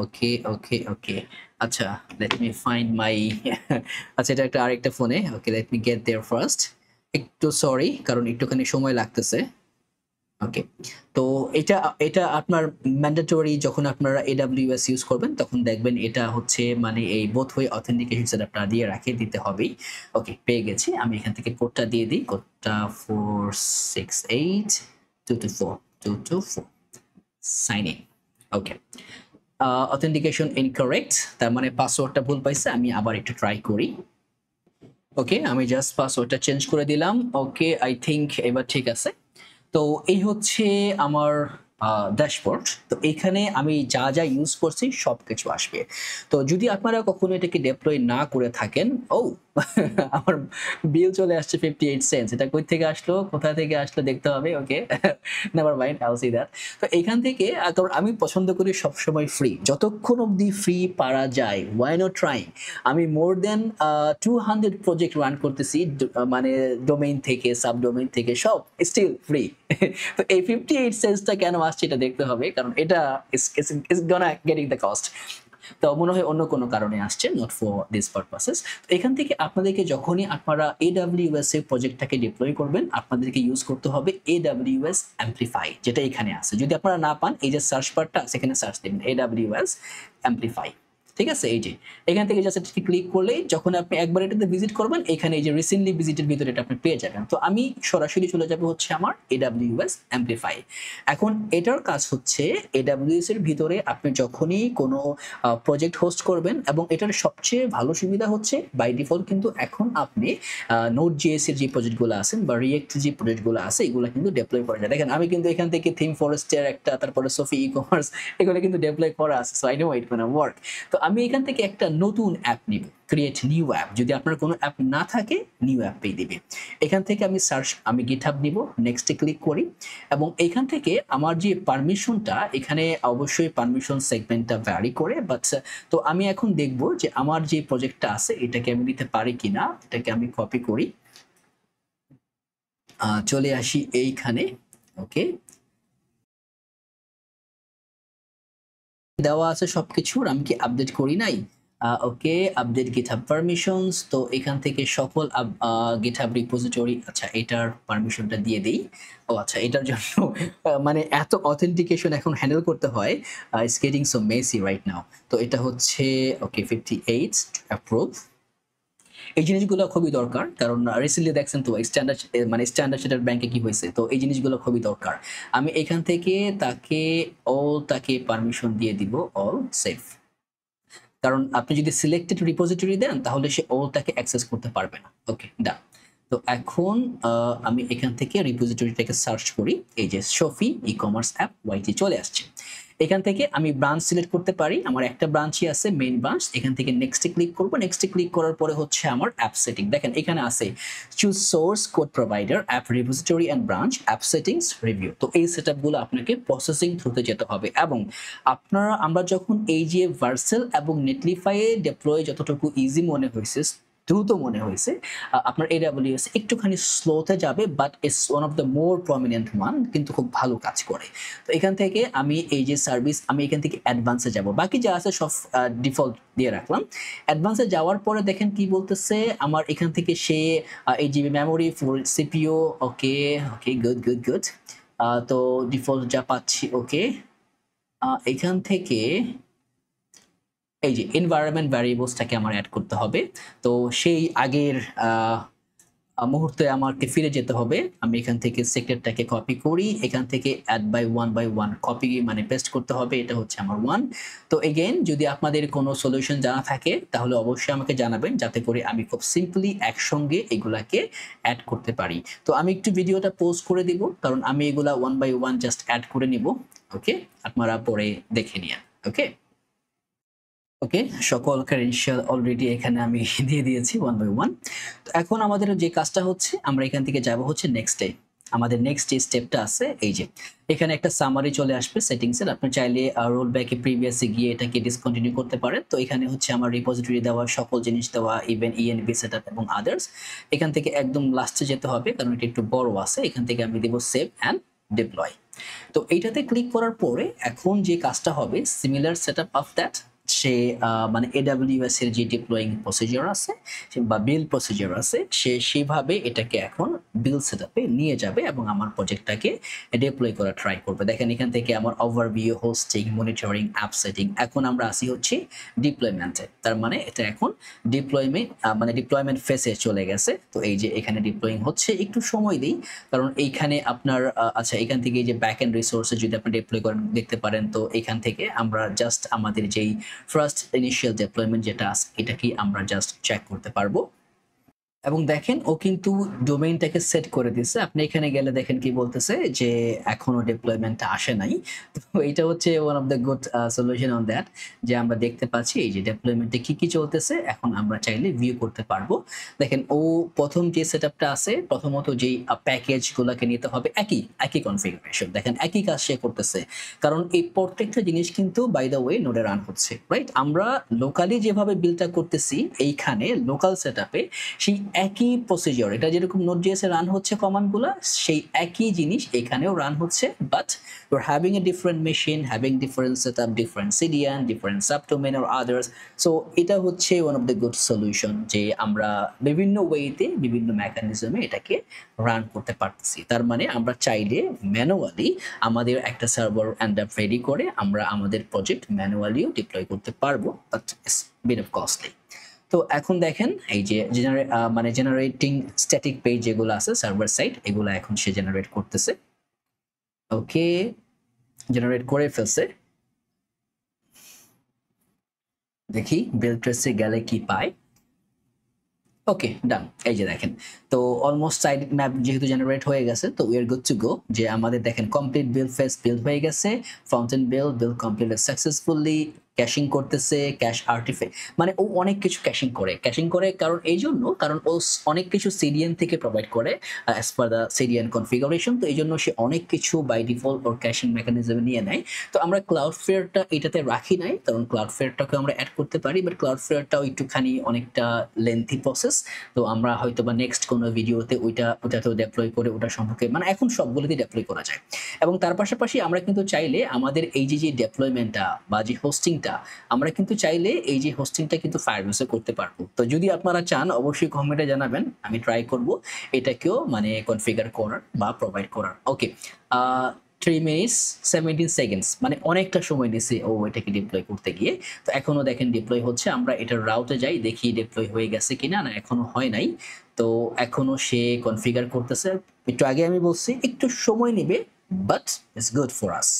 Speaker 1: ওকে ওকে ওকে আচ্ছা লেট মি ফাইন্ড মাই আচ্ছা এটা একটা আরেকটা ফোনে, okay let me gate their first. একটু সরি কারণ একটুখানি সময় লাগতেছে। ওকে, তো এটা এটা আপনার ম্যান্ডেটরি, যখন আপনারা AWS ইউজ করবেন তখন দেখবেন এটা হচ্ছে মানে এই বোথ ওয়ে অথেন্টিকেশন সেটআপটা দিয়ে রাখে, দিতে হবেই। ওকে পেয়ে গেছি, আমি এখান থেকে কোডটা দিয়ে দিই, কোডটা 468224224 sign in. Okay authentication incorrect, তার মানে পাসওয়ার্ডটা ভুল পাইছে, আমি আবার একটু ট্রাই করি। ওকে আমি জাস্ট পাসওয়ার্ডটা চেঞ্জ করে দিলাম। ওকে আই থিঙ্ক এবার ঠিক আছে। তো এই হচ্ছে আমার ড্যাশবোর্ড। তো এখানে আমি যা যা ইউজ করছি সব কিছু আসবে। তো যদি আপনারা কখনো এটাকে ডেপ্লয় না করে থাকেন, আমার বিল চলে আসছে 58 সেন্টস, এটা কই থেকে আসলো, কোথা থেকে আসলো দেখতে হবে। Okay never mind, I will see that. তো এখান থেকে কারণ আমি পছন্দ করি সবসময় ফ্রি, যতক্ষণ অবধি ফ্রি পারা যায়, ওয়াই নট ট্রাইং। আমি মোর দেন 200 প্রজেক্ট রান করতেছি, মানে ডোমেইন থেকে সাব ডোমেইন থেকে সব স্টিল ফ্রি। তো এই 58 সেন্টসটা কেন আসছে এটা দেখতে হবে, কারণ এটা is gonna getting the cost. তো মনে হয় অন্য কোনো কারণে আসছে, নট ফর দিস পারপাসেস। তো এখান থেকে আপনাদেরকে যখনই আপনারা AWS এর প্রজেক্টটাকে ডিপ্লয় করবেন, আপনাদেরকে ইউজ করতে হবে AWS Amplify, যেটা এখানে আছে। যদি আপনারা না পান, এই যে সার্চ বারটা আছে এখানে সার্চ দিবেন AWS Amplify, ঠিক আছে? এই যে এখান থেকে জাস্ট ক্লিক করলেই যখন আপনি একবার এটাতে ভিজিট করবেন, এখানে এই যে রিসেন্টলি ভিজিটের ভিতরে এটা আপনি পেয়ে যাবেন। তো আমি সরাসরি চলে যাব হচ্ছে আমার AWS Amplify। এখন এটার কাজ হচ্ছে AWS এর ভিতরে আপনি যখনই কোনো প্রজেক্ট হোস্ট করবেন, এবং এটার সবচেয়ে ভালো সুবিধা হচ্ছে বাই ডিফল্ট কিন্তু এখন আপনি Node.js এর যে প্রজেক্টগুলো আছেন বা রিয়েক্ট যে প্রজেক্টগুলো আছে এগুলো কিন্তু ডিপ্লয় করা যায়। দেখেন আমি কিন্তু এখান থেকে থিম ফরেস্টের একটা, তারপরে সোফি ই-কমার্স, এগুলো কিন্তু ডিপ্লয় করা আছে, so I know it gonna work. তো আমি এখান থেকে একটা নতুন অ্যাপ নিব, ক্রিয়েট নিউ অ্যাপ। যদি আপনার কোনো অ্যাপ না থাকে নিউ অ্যাপ পেয়ে দিবে। এখান থেকে আমি গিটহাব নিব, নেক্সটে ক্লিক করি, এবং এখান থেকে আমার যে পারমিশনটা, এখানে অবশ্যই পারমিশন সেগমেন্টটা ভ্যারি করে, বাট তো আমি এখন দেখব যে আমার যে প্রজেক্টটা আছে এটাকে আমি দিতে পারি কিনা। এটাকে আমি কপি করি, চলে আসি এইখানে। ওকে দেওয়া আছে সবকিছুর, আমি কি আপডেট করি নাই? ওকে, আপডেট গিটহাব পারমিশনস। তো এখান থেকে সকল গিটহাব রিপোজিটরি, আচ্ছা এটার পারমিশনটা দিয়ে দেই। ও আচ্ছা, এটার জন্য মানে এত অথেন্টিকেশন এখন হ্যান্ডেল করতে হয়, it's getting so Messi right now. তো এটা হচ্ছে ওকে 58 অ্যাপ্রুভ। এই জিনিসগুলো খুবই দরকার, কারণ রিসেন্টলি দেখছেন তো স্ট্যান্ডার্ড মানে স্ট্যান্ডার্ড চার্টার্ড ব্যাংকে কি হয়েছে, তো এই জিনিসগুলো খুবই দরকার। আমি এখান থেকে তাকে পারমিশন দিয়ে দিব অল সেফ, কারণ আপনি যদি সিলেক্টেড রিপোজিটরি দেন তাহলে সে অলটাকে অ্যাক্সেস করতে পারবে না। ওকে ডান। তো এখন আমি এখান থেকে রিপোজিটরিটাকে সার্চ করি, এই যে শফি ই কমার্স অ্যাপ ওয়াইটি চলে আসছে। এখান থেকে আমি ব্রাঞ্চ সিলেক্ট করতে পারি, আমার একটা ব্রাঞ্চই আছে মেইন ব্রাঞ্চ। এখান থেকে নেক্সটে ক্লিক করব, নেক্সটে ক্লিক করার পরে হচ্ছে আমার অ্যাপ সেটিং, দেখেন এখানে আছে choose source code provider app repository and branch app settings review. তো এই সেটআপগুলো আপনাকে প্রসেসিং থ্রুতে যেতে হবে, এবং আমরা যখন এই যে ভার্সেল এবং নেটলিফাইয়ে ডিপ্লয় যতটুকু ইজি মনে হয়েছে, দ্রুত মনে হয়েছে, আপনার AWS একটুখানি স্লোতে যাবে, but it's one of the more prominent one, কিন্তু খুব ভালো কাজ করে। তো এখান থেকে আমি এই যে সার্ভিস, আমি এখান থেকে অ্যাডভান্সে যাব, বাকি যা আছে সব ডিফল্ট দিয়ে রাখলাম। অ্যাডভান্সে যাওয়ার পরে দেখেন কি বলতেছে, আমার এখান থেকে সে 8 GB মেমোরি, 4 CPU। ওকে ওকে, গুড গুড গুড। তো ডিফল্ট যা পাচ্ছি, ওকে। এখান থেকে এই যে এনভায়রনমেন্ট ভ্যারিয়েবলসটাকে আমার অ্যাড করতে হবে। তো সেই আগের মুহূর্তে আমাকে ফিরে যেতে হবে। আমি এখান থেকে সেক্টরটাকে কপি করি, এখান থেকে অ্যাড বাই ওয়ান কপি মানে পেস্ট করতে হবে, এটা হচ্ছে আমার 1। তো এগেইন যদি আপনাদের কোনো সলিউশন জানা থাকে তাহলে অবশ্যই আমাকে জানাবেন, যাতে করে আমি খুব সিম্পলি একসঙ্গে এগুলাকে অ্যাড করতে পারি। তো আমি একটু ভিডিওটা পোজ করে দিব, কারণ আমি এগুলা 1 বাই 1 জাস্ট অ্যাড করে নিব। ওকে, আপনারা পরে দেখে নিন। ওকে ওকে, সকল ক্রেডেনশিয়াল অলরেডি এখানে আমি দিয়ে দিয়েছি 1 বাই 1। তো এখন আমাদের যে কাজটা হচ্ছে, আমরা এখান থেকে যাব হচ্ছে নেক্সটে। আমাদের নেক্সট যে স্টেপটা আছে, এই যে এখানে একটা সামারি চলে আসবে সেটিংসের, আপনি চাইলে রোল ব্যাকে প্রিভিয়াসে গিয়ে এটাকে ডিসকন্টিনিউ করতে পারেন। তো এখানে হচ্ছে আমার রিপোজিটরি দেওয়া, সকল জিনিস দেওয়া, ইভেন ইএনবি সেটআপ এবং আদার্স। এখান থেকে একদম লাস্টে যেতে হবে, কারণ এটা একটু বড় আছে। এখান থেকে আমি দেব সেভ অ্যান্ড ডিপ্লয়। তো এইটাতে ক্লিক করার পরে এখন যে কাজটা হবে, সিমিলার সেটআপ অফ দ্যাট, সে মানে AWS এর যে ডিপ্লয়িং প্রসিজার আছে বা বিল্ড প্রসিজার আছে, সে সেইভাবে এটাকে এখন বিল্ড সেটআপে নিয়ে যাবে এবং আমার প্রজেক্টটাকে ডিপ্লয় করা ট্রাই করবে। দেখেন এখান থেকে আমার overview, hosting, monitoring, app setting, এখন আমরা আসি হচ্ছে ডিপ্লয়মেন্টে। তার মানে এটা এখন ডিপ্লয়মেন্ট ফেসে চলে গেছে। তো এই যে এখানে ডিপ্লয়িং হচ্ছে, একটু সময় দিই, কারণ এইখানে আপনার আচ্ছা এখান থেকে এই যে ব্যাক এন্ড রিসোর্সে যদি আপনি ডিপ্লয় করেন দেখতে পারেন। তো এখান থেকে আমরা জাস্ট আমাদের যেই ফার্স্ট ইনিশিয়াল ডিপ্লয়মেন্ট যেটা আছে, এটা কি আমরা জাস্ট চেক করতে পারবো। এবং দেখেন ও কিন্তু ডোমেইনটাকে সেট করে দিয়েছে। আপনি এখানে গেলে দেখেন কি বলতেছে যে এখনো ডিপ্লয়মেন্টটা আসে নাই। তো এটা হচ্ছে one of the good solution on that, যে আমরা দেখতে পাচ্ছি এই যে ডিপ্লয়মেন্টে কি কি চলতেছে, এখন আমরা চাইলে ভিউ করতে পারবো। দেখেন ও প্রথম যে সেটআপটা আছে, প্রথমত যেই প্যাকেজগুলোকে নিতে হবে একই কনফিগারেশন, দেখেন একই কাজ সে করতেছে, কারণ এই প্রত্যেকটা জিনিস কিন্তু বাই দ্য ওয়ে নোডে রান হচ্ছে, রাইট? আমরা লোকালি যেভাবে বিলটা করতেছি এইখানে লোকাল সেটআপে সেই একই প্রসিজিওর, এটা যেরকম Node.js এ রান হচ্ছে কমান্ডগুলো, সেই একই জিনিস এখানেও রান হচ্ছে, but you are having a different machine, having different setup, different CDN, different subdomain or others. So এটা হচ্ছে one of the good solution, যে আমরা বিভিন্ন ওয়েতে, বিভিন্ন মেকানিজমে এটাকে রান করতে পারতেছি। তার মানে আমরা চাইলে ম্যানুয়ালি আমাদের একটা সার্ভার এন্ড আপ রেডি করে আমরা আমাদের প্রজেক্ট ম্যানুয়ালিও ডিপ্লয় করতে পারবো, but it's bit of costly. তো এখন দেখেন এই যে জেনারেটিং স্ট্যাটিক পেজ যেগুলো আছে সার্ভার সাইড, এগুলো এখন সে জেনারেট করতেছে। ওকে, জেনারেট করে ফেলছে, দেখি বিল্ড ট্রেসে গেলে কি পায়। ওকে ডান, এই যে দেখেন। তো অলমোস্ট সাইড ম্যাপ যেহেতু জেনারেট হয়ে গেছে, তো we are good to go. যে আমাদের দেখেন কমপ্লিট বিল্ড ফেস বিল্ড হয়ে গেছে, front end build completed successfully, caching করতেছে, ক্যাশ আর্টিফ্যাক্ট, মানে ও অনেক কিছু ক্যাশিং করে কারণ এই জন্য, কারণ ও অনেক কিছু সিডিএন থেকে প্রোভাইড করে as per the CDN configuration. তো এই জন্য সে অনেক কিছু বাই ডিফল্ট ওর ক্যাশিং মেকানিজমে নিয়ে নেয়। তো আমরা ক্লাউডফ্লেয়ারটা এটাতে রাখি নাই, কারণ ক্লাউডফ্লেয়ারটাকে আমরা অ্যাড করতে পারি, বাট ক্লাউডফ্লেয়ারটাও একটুখানি অনেকটা লেন্থি প্রসেস। তো আমরা হয়তো বা নেক্সট কোনো ভিডিওতে ওটাতেও ডেপ্লয় করে ওটা সম্পর্কে, মানে এখন সবগুলোতেই ডেপ্লয় করা যায়। এবং তার পাশাপাশি আমরা কিন্তু চাইলে আমাদের এই যে ডেপ্লয়মেন্টটা বা যে হোস্টিংটা, আমরা কিন্তু চাইলে এই যে হোস্টিংটা কিন্তু ফায়ারবেসে করতে পারবো। তো যদি আপনারা চান অবশ্যই কমেন্টে জানাবেন, আমি ট্রাই করব এটাকেও মানে কনফিগার করার বা প্রোভাইড করার। ওকে, 3 minutes 17 seconds, মানে অনেকটা সময় নিছে ও এটাকে ডিপ্লয় করতে গিয়ে। তো এখনো দেখেন ডিপ্লয় হচ্ছে, আমরা এটার রাউটে যাই দেখি ডিপ্লয় হয়ে গেছে কিনা, না এখনো হয় নাই। তো এখনো সে কনফিগার করতেছে, একটু আগে আমি বলছি একটু সময় নেবে, but it's good for us.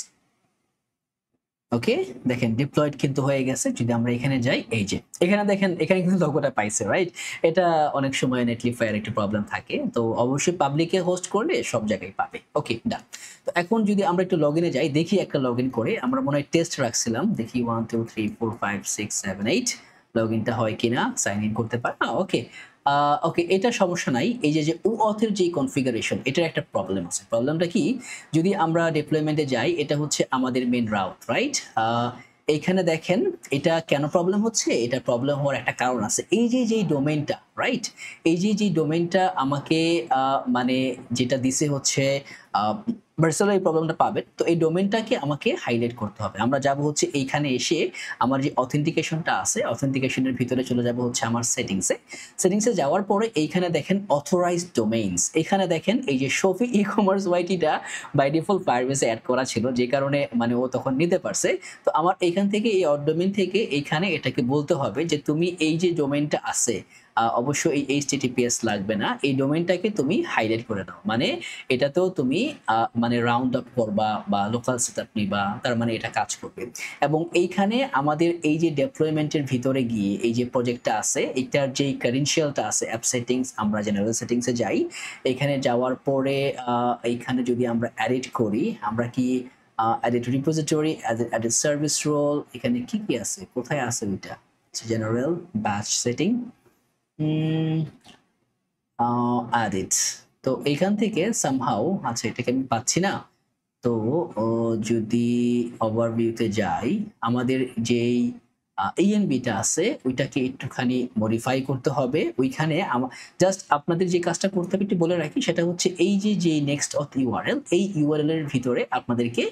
Speaker 1: Okay, দেখেন ডিপ্লয়েড কিন্তু হয়ে গেছে। যদি আমরা এখানে যাই, এই যে এখানে দেখেন, এখানে কিন্তু লোগোটা পাইছে, রাইট? এটা অনেক সময় নেটলিফায়ার একটু প্রবলেম থাকে, তো অবশ্যই পাবলিকে হোস্ট করলে সব জায়গায় পাবে। ওকে, ডান। তো এখন যদি আমরা একটু লগইনে যাই, দেখি একটা লগইন করে, আমরা মনে হয় টেস্ট রাখছিলাম, দেখি 1 2 3 4 5 6 7 8 লগইনটা হয় কিনা, সাইন ইন করতে পারে না। ওকে, ওকে, এটা সমস্যা নাই। এই যে ওঅথের যে কনফিগারেশন, এটার একটা প্রবলেম আছে। প্রবলেমটা কি, যদি আমরা ডিপ্লয়মেন্টে যাই, এটা হচ্ছে আমাদের মেন রাউট, রাইট? এইখানে দেখেন এটা কেন প্রবলেম হচ্ছে, এটা প্রবলেম হওয়ার একটা কারণ আছে। এই যে ডোমেইনটা, রাইট? এই যে ডোমেইনটা আমাকে মানে যেটা দিছে হচ্ছে ভার্সেল, এই প্রবলেমটা পাবেন। তো এই ডোমেইনটাকে আমাকে হাইলাইট করতে হবে। আমরা যাব হচ্ছে এইখানে এসে আমার যে অথেন্টিকেশনটা আছে, অথেন্টিকেশনের ভিতরে চলে যাব হচ্ছে আমার সেটিংসে যাওয়ার পরে এইখানে দেখেন অথরাইজড ডোমেইনস, এখানে দেখেন এই যে শফি ই কমার্স ওয়াইটিটা বাই ডিফল্ট ফায়ারবেসে অ্যাড করা ছিল, যে কারণে মানে ও তখন নিতে পারছে। তো আমার এইখান থেকে এই অড ডোমেইন থেকে এইখানে এটাকে বলতে হবে যে তুমি এই যে ডোমেইনটা আছে, অবশ্যই এই HTTPS লাগবে না, এই ডোমেইনটাকে তুমি হাইলাইট করে দাও, মানে এটাতেও তুমি মানে রাউন্ড আপ করবা বা লোকাল সেটআপ নিবা, তার মানে এটা কাজ করবে। এবং এইখানে আমাদের এই যে ডেপ্লয়মেন্টের ভিতরে গিয়ে এই যে প্রজেক্টটা আছে, এটার যে ক্রেডেনশিয়ালটা আছে, অ্যাপ সেটিংস, আমরা জেনারেল সেটিংসে যাই। এখানে যাওয়ার পরে এইখানে যদি আমরা এডিট করি, আমরা কি edit repository, edit service role, এখানে কি কি আছে, কোথায় আছে ওইটা, জেনারেল ব্যাচ সেটিং, এডিট। তো এইখান থেকে সামহাউ, আচ্ছা এটাকে আমি পাচ্ছি না। তো যদি ওভারভিউতে যাই, আমাদের যেই ইএনবিটা আছে ওইটাকে একটুখানি মডিফাই করতে হবে। ওইখানে জাস্ট আপনাদের যে কাজটা করতে হবে একটু বলে রাখি, সেটা হচ্ছে এই যে নেক্সট অথ ইউআরএল, এই ইউআরএল এর ভিতরে আপনাদেরকে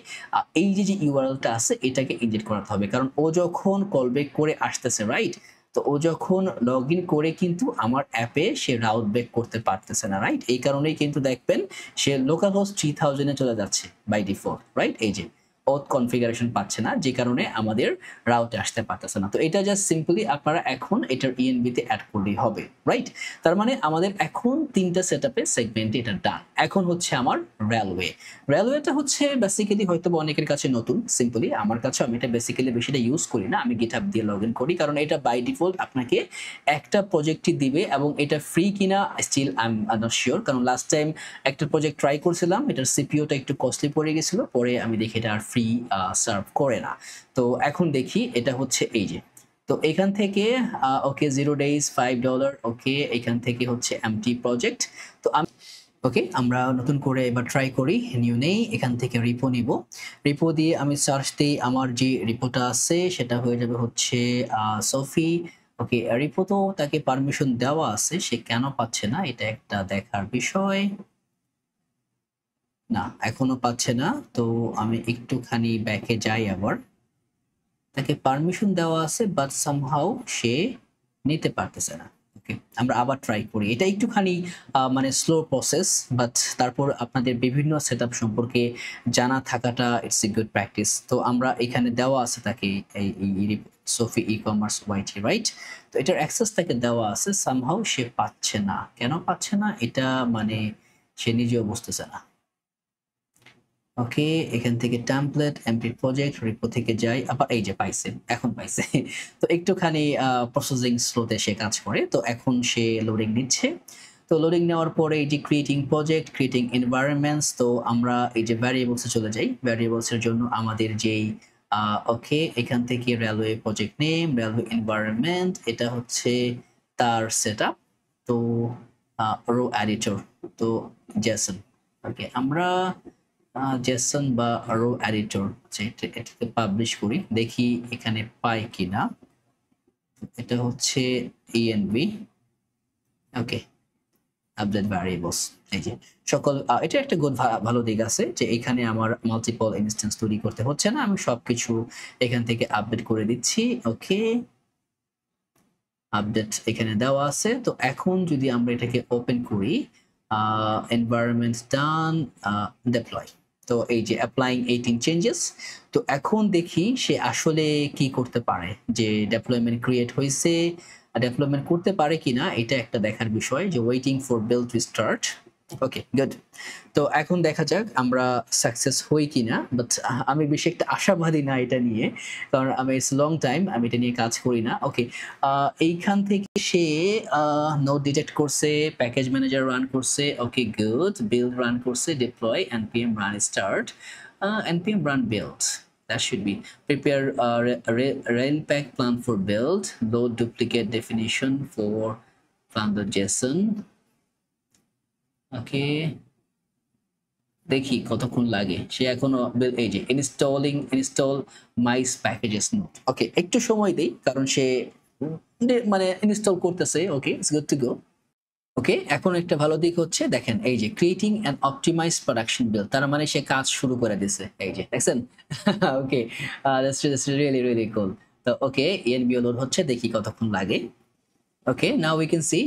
Speaker 1: এই যে ইউআরএলটা আছে এটাকে ইনজেক্ট করাতে হবে, কারণ ও যখন কলব্যাক করে আসতেছে, রাইট? তো ও যখন লগ ইন করে কিন্তু আমার অ্যাপে সে রাউট ব্যাক করতে পারতেছে না, রাইট? এই কারণেই কিন্তু দেখবেন সে লোকাল হোস্ট 3000 এ চলে যাচ্ছে বাই ডিফল্ট, রাইট? এই যে অথ কনফিগারেশন পাচ্ছে না, যে কারণে আমাদের রাউটে আসতে পারতেছে না। তো এটা জাস্ট সিম্পলি আপনারা এখন এটার ইএনবিতে অ্যাড করলেই হবে, রাইট? তার মানে আমাদের এখন 3টা সেটআপে সেগমেন্টে এটা ডান। এখন হচ্ছে আমার রেলওয়েটা হচ্ছে বেসিক্যালি হয়তো অনেকের কাছে নতুন, সিম্পলি আমার কাছে, আমি এটা বেসিক্যালি বেশিটা ইউজ করি না, আমি গিটহাব দিয়ে লগ ইন করি, কারণ এটা বাই ডিফল্ট আপনাকে একটা প্রজেক্টই দিবে, এবং এটা ফ্রি কিনা still I am not sure, কারণ লাস্ট টাইম একটা প্রজেক্ট ট্রাই করছিলাম, এটার সিপিইউটা একটু কস্টলি পড়ে গেছিল, পরে আমি দেখি এটা আর ফ্রি সার্ভ করে না। তো এখন দেখি এটা হচ্ছে এই যে, তো এখান থেকে ওকে 0 days $5, ওকে এখান থেকে হচ্ছে এমটি প্রজেক্ট। তো আমি ওকে, আমরা নতুন করে এবার ট্রাই করি, নিউ নেই, এখান থেকে রিপো নিব, রিপো দিয়ে আমি সার্চ দিই, আমার যে রিপোটা আছে সেটা হয়ে যাবে হচ্ছে সফি। ওকে, রিপো তো তাকে পারমিশন দেওয়া আছে, সে কেন পাচ্ছে না এটা একটা দেখার বিষয়। না, এখনো পাচ্ছে না। তো আমি একটুখানি ব্যাকে যাই, আবার তাকে পারমিশন দেওয়া আছে বাট সামহাউ সে নিতে পারতেছে না। ওকে, আমরা আবার ট্রাই করি, এটা একটুখানি মানে স্লো প্রসেস, বাট তারপর আপনাদের বিভিন্ন সেটআপ সম্পর্কে জানা থাকাটা ইটস এ গুড প্র্যাকটিস। তো আমরা এখানে দেওয়া আছে তাকে এই সফি ই কমার্স ওয়াইটি, রাইট? তো এটার অ্যাক্সেস তাকে দেওয়া আছে, সামহাউ সে পাচ্ছে না, কেন পাচ্ছে না এটা মানে সে নিজেও বুঝতেছে না। ওকে, এখান থেকে টেমপ্লেট এমপি প্রজেক্ট রিপো থেকে যাই, আবার এই যে পাইছে, এখন পাইছে। তো একটুখানি প্রসেসিং স্লোতে সে কাজ করে। তো এখন সে লোডিং নিচ্ছে। তো লোডিং নেওয়ার পরে এই যে ক্রিয়েটিং প্রজেক্ট, ক্রিয়েটিং এনভায়রনমেন্টস, তো আমরা এই যে ভ্যারিয়েবলসে চলে যাই। ভ্যারিয়েবলসের জন্য আমাদের যেই ওকে, এখান থেকে railway project name, railway environment, এটা হচ্ছে তার সেটআপ। তো রো এডিটর, তো জেসন। ওকে, আমরা জেসন বা রো এডিটর এটাকে পাবলিশ করি, দেখি এখানে পাই কিনা। এটা হচ্ছে ইএনভি। ওকে, আপডেট ভ্যারিয়েবলস, এই যে সকল এটা একটা গুড ভালো দিক আছে যে এখানে আমার মাল্টিপল ইনস্ট্যান্স তৈরি করতে হচ্ছে না, আমি সবকিছু এখান থেকে আপডেট করে দিচ্ছি। ওকে, আপডেট এখানে দেওয়া আছে। তো এখন যদি আমরা এটাকে ওপেন করি, এনভায়রনমেন্ট ডান, ডেপ্লয়, তো এই যে অ্যাপ্লাইং 18 চেঞ্জেস। তো এখন দেখি সে আসলে কি করতে পারে, যে ডেপ্লয়মেন্ট ক্রিয়েট হয়েছে, ডেভেলপমেন্ট করতে পারে কিনা এটা একটা দেখার বিষয়, যে waiting for build to start. Okay, good. তো এখন দেখা যাক আমরা সাকসেস হই কিনা, বাট আমি বেশি একটা আশাবাদী না এটা নিয়ে, কারণ আমি ইটস লং টাইম আমি এটা নিয়ে কাজ করি না। ওকে, এইখান থেকে সে নোট ডিটেক্ট করছে, প্যাকেজ ম্যানেজার রান করছে। ওকে, গুড। বিল্ড রান করছে, deploy, npm run start, npm run build. That should be prepare railpack plan for build, load duplicate definition for plan.json. Okay, দেখি কতক্ষণ লাগে। সে এখনো এই যে ইনস্টল মাইস প্যাকেজেস নোট। ওকে, একটু সময় দেই কারণ সে মানে ইনস্টল করতেছে। Okay, it's good to go. Okay, এখন একটা ভালো দিক হচ্ছে দেখেন, এই যে creating and optimise production build, তার মানে সে কাজ শুরু করে দিছে, এই যে দেখছেন। ওকে, দ্যাটস রিয়েলি রিয়েলি কুল। তো ওকে, এনবিও লোড হচ্ছে, দেখি কতক্ষণ লাগে। Okay, now we can see.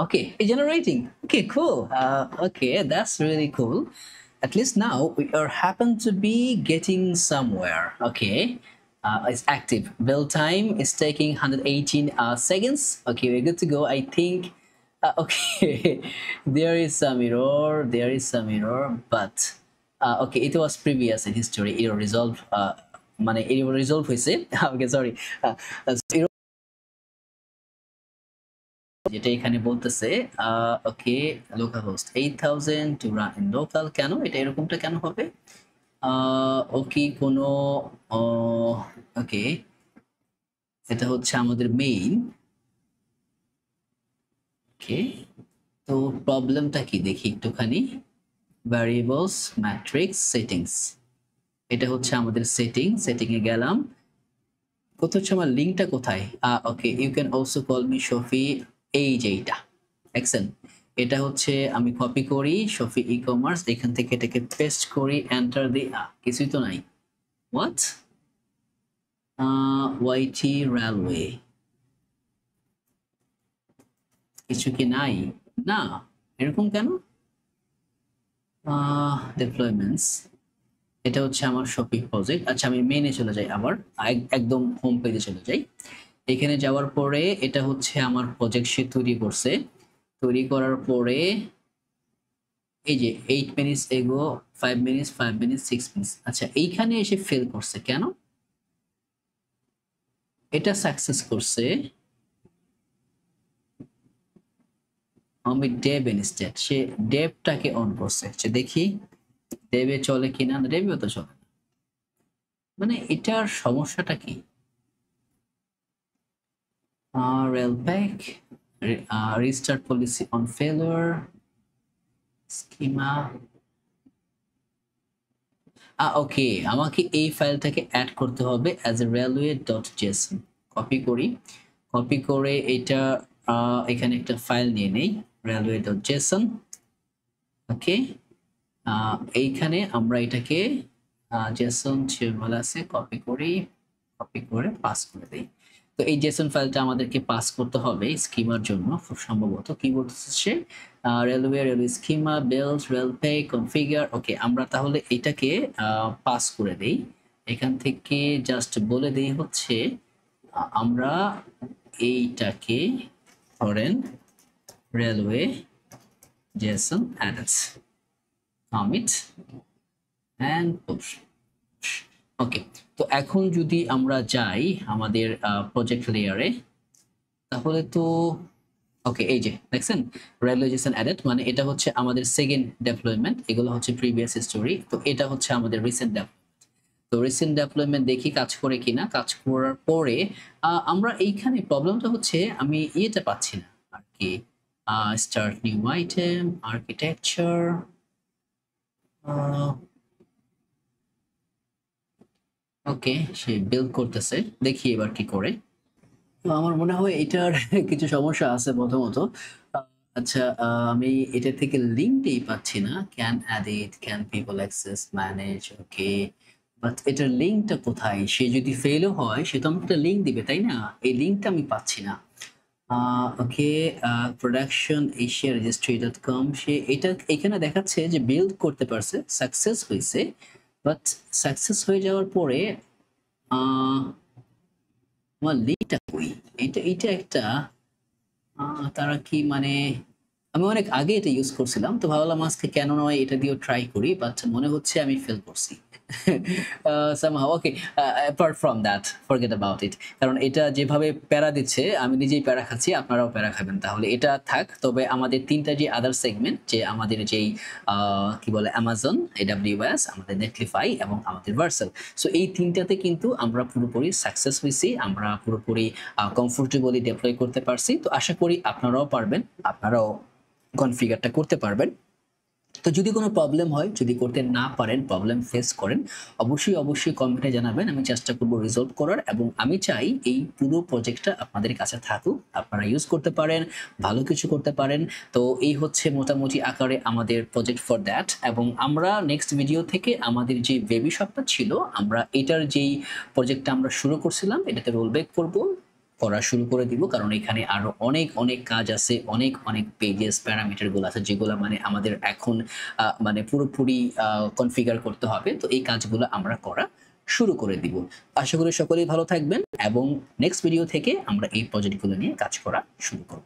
Speaker 1: Okay, it's generating. Okay, cool. Okay, that's really cool. At least now we are happen to be getting somewhere. Okay, it's active. Build time is taking 118 seconds. Okay, we're good to go. I think. Okay, there is some error. There is some error, but okay, it was previous in history. Error resolved. মানে error resolved হয়েছে। Okay, sorry. যেটা এখানে বলতেছে okay, local host 8000 to run in local. কেন এটা এরকমটা কেন হবে? ওকে, কোনো ওকে, এটা হচ্ছে আমাদের মেইন। ওকে, তো প্রবলেমটা কি দেখি একটুখানি। ভ্যারিয়েবলস, ম্যাট্রিক্স, সেটিংস, এটা হচ্ছে আমাদের সেটিংয়ে গেলাম। কোথায় হচ্ছে আমার লিঙ্কটা কোথায়? Okay, you can also call me Shafi. এই যে এইটা দেখছেন, এটা হচ্ছে আমি কপি করি শফি ই কমার্স, এখান থেকে এটাকে পেস্ট করি, এন্টার দিই, কিছুই তো নাই। হোয়াট? ওয়াইটি রেলওয়ে, কিছু কি নাই? না, এরকম কেন? ডেপ্লয়মেন্টস, এটা হচ্ছে আমার শপি প্রজেক্ট। আচ্ছা, আমি মেনে চলে যাই, আবার একদম হোম পেজে চলে যাই। এখানে যাওয়ার পরে এটা হচ্ছে আমার প্রজেক্ট সে তৈরি করছে। তৈরি করার পরে এই যে 8 মিনিটস এগো, 5 মিনিটস, 5 মিনিটস, 6 মিনিটস। আচ্ছা, এইখানে এসে ফেল করছে কেন? এটা সাকসেস করছে আমি ডেভ ইনস্টেড, সে ডেভটাকে অন করছে। আচ্ছা, দেখি ডেভে চলে কিনা। ডেভেও তো চলে না, মানে এটার সমস্যাটা কি? Railpack, restart policy on failure, schema. Okay, আমাকে এই ফাইলটাকে অ্যাড করতে হবে অ্যাজ এ railway.json। কপি করি, কপি করে এটা এখানে একটা ফাইল নিয়ে নেই, railway.json। ওকে, এইখানে আমরা এটাকে জেসন ছেলে আছে, কপি করি, কপি করে পাস করে দিই। তো এই জেসন ফাইলটা আমাদেরকে পাস করতে হবে স্কিমার জন্য, খুব সম্ভবত। কি বলতেছে রেলওয়ে স্কিমা, বিল্ড, রেলপে, কনফিগার। ওকে, আমরা তাহলে এটাকে পাস করে দেই। এখান থেকে জাস্ট বলে দেই হচ্ছে আমরা এইটাকে ধরেন railway JSON address, commit and push. Okay, তো এখন যদি আমরা যাই আমাদের প্রজেক্ট লেয়ারে, তাহলে তো ওকে, এই যে দেখছেন রেলওয়েজেশন অ্যাডেড, মানে এটা হচ্ছে আমাদের সেকেন্ড ডেপ্লয়মেন্ট, এগুলো হচ্ছে প্রিভিয়াস হিস্টোরি। তো এটা হচ্ছে আমাদের রিসেন্ট ডেপ্লয়মেন্ট। তো রিসেন্ট ডেভেলপমেন্ট দেখি কাজ করে কিনা। কাজ করার পরে আমরা এইখানে প্রবলেমটা হচ্ছে আমি ইয়েটা পাচ্ছি না আর কি, স্টার্ট নিউ আইটেম, আর্কিটেকচার। ওকে, সে বিল্ড করতেছে, দেখি এবার কি করে। তো আমার মনে হয় এটার কিছু সমস্যা আছে প্রথমত। আচ্ছা, আমি এটা থেকে লিঙ্কটাই পাচ্ছি না। Can edit, can people access, manage, okay. But এটার লিঙ্কটা কোথায়? সে যদি ফেলও হয় সে তো আমাকে একটা লিঙ্ক দিবে, তাই না? এই লিঙ্কটা আমি পাচ্ছি না। ওকে, প্রোডাকশন এশিয়া রেজিস্ট্রি.com, সে এটা এখানে দেখাচ্ছে যে বিল্ড করতে পারছে, সাকসেস হয়েছে। বাট সাকসেস হয়ে যাওয়ার পরে আমার লিঙ্কটা কই? এটা একটা তারা কি মানে, আমি অনেক আগে এটা ইউজ করছিলাম, তো ভাবলাম আজকে কেন নয় এটা দিয়েও ট্রাই করি, বাট মনে হচ্ছে আমি ফেল করছি। somehow okay, apart from that forget about it, কারণ এটা যেভাবে প্যারা দিচ্ছে আমি নিজেই প্যারা খাচ্ছি, আপনারাও প্যারা খাবেন, তাহলে এটা থাক। তবে আমাদের তিনটা যে আদার সেগমেন্ট, যে আমাদের যেই কি বলে অ্যামাজন, AWS, আমাদের নেটলিফাই এবং আমাদের ভার্সেল, সো এই তিনটাতে কিন্তু আমরা পুরোপুরি সাকসেস হয়েছি, আমরা পুরোপুরি কমফোর্টেবলি ডিপ্লয় করতে পারছি। তো আশা করি আপনারাও পারবেন, আপনারাও কনফিগারটা করতে পারবেন। তো যদি কোনো প্রবলেম হয়, যদি করতে না পারেন, প্রবলেম ফেস করেন, অবশ্যই কমেন্টে জানাবেন, আমি চেষ্টা করব রিজলভ করার। এবং আমি চাই এই পুরো প্রজেক্টটা আপনাদের কাছে থাকুক, আপনারা ইউজ করতে পারেন, ভালো কিছু করতে পারেন। তো এই হচ্ছে মোটামুটি আকারে আমাদের প্রজেক্ট ফর দ্যাট। এবং আমরা নেক্সট ভিডিও থেকে আমাদের যে বেবি শপটা ছিল, আমরা এটার যেই প্রজেক্টটা আমরা শুরু করছিলাম এটাতে রোল ব্যাক করা শুরু করে দিব, কারণ এখানে আরো অনেক কাজ আছে, অনেক পেজেস, প্যারামিটারগুলো আছে যেগুলো মানে আমাদের এখন মানে পুরোপুরি কনফিগার করতে হবে। তো এই কাজগুলো আমরা করা শুরু করে দিব। আশা করি সকলেই ভালো থাকবেন এবং নেক্সট ভিডিও থেকে আমরা এই প্রজেক্টগুলো নিয়ে কাজ করা শুরু করব।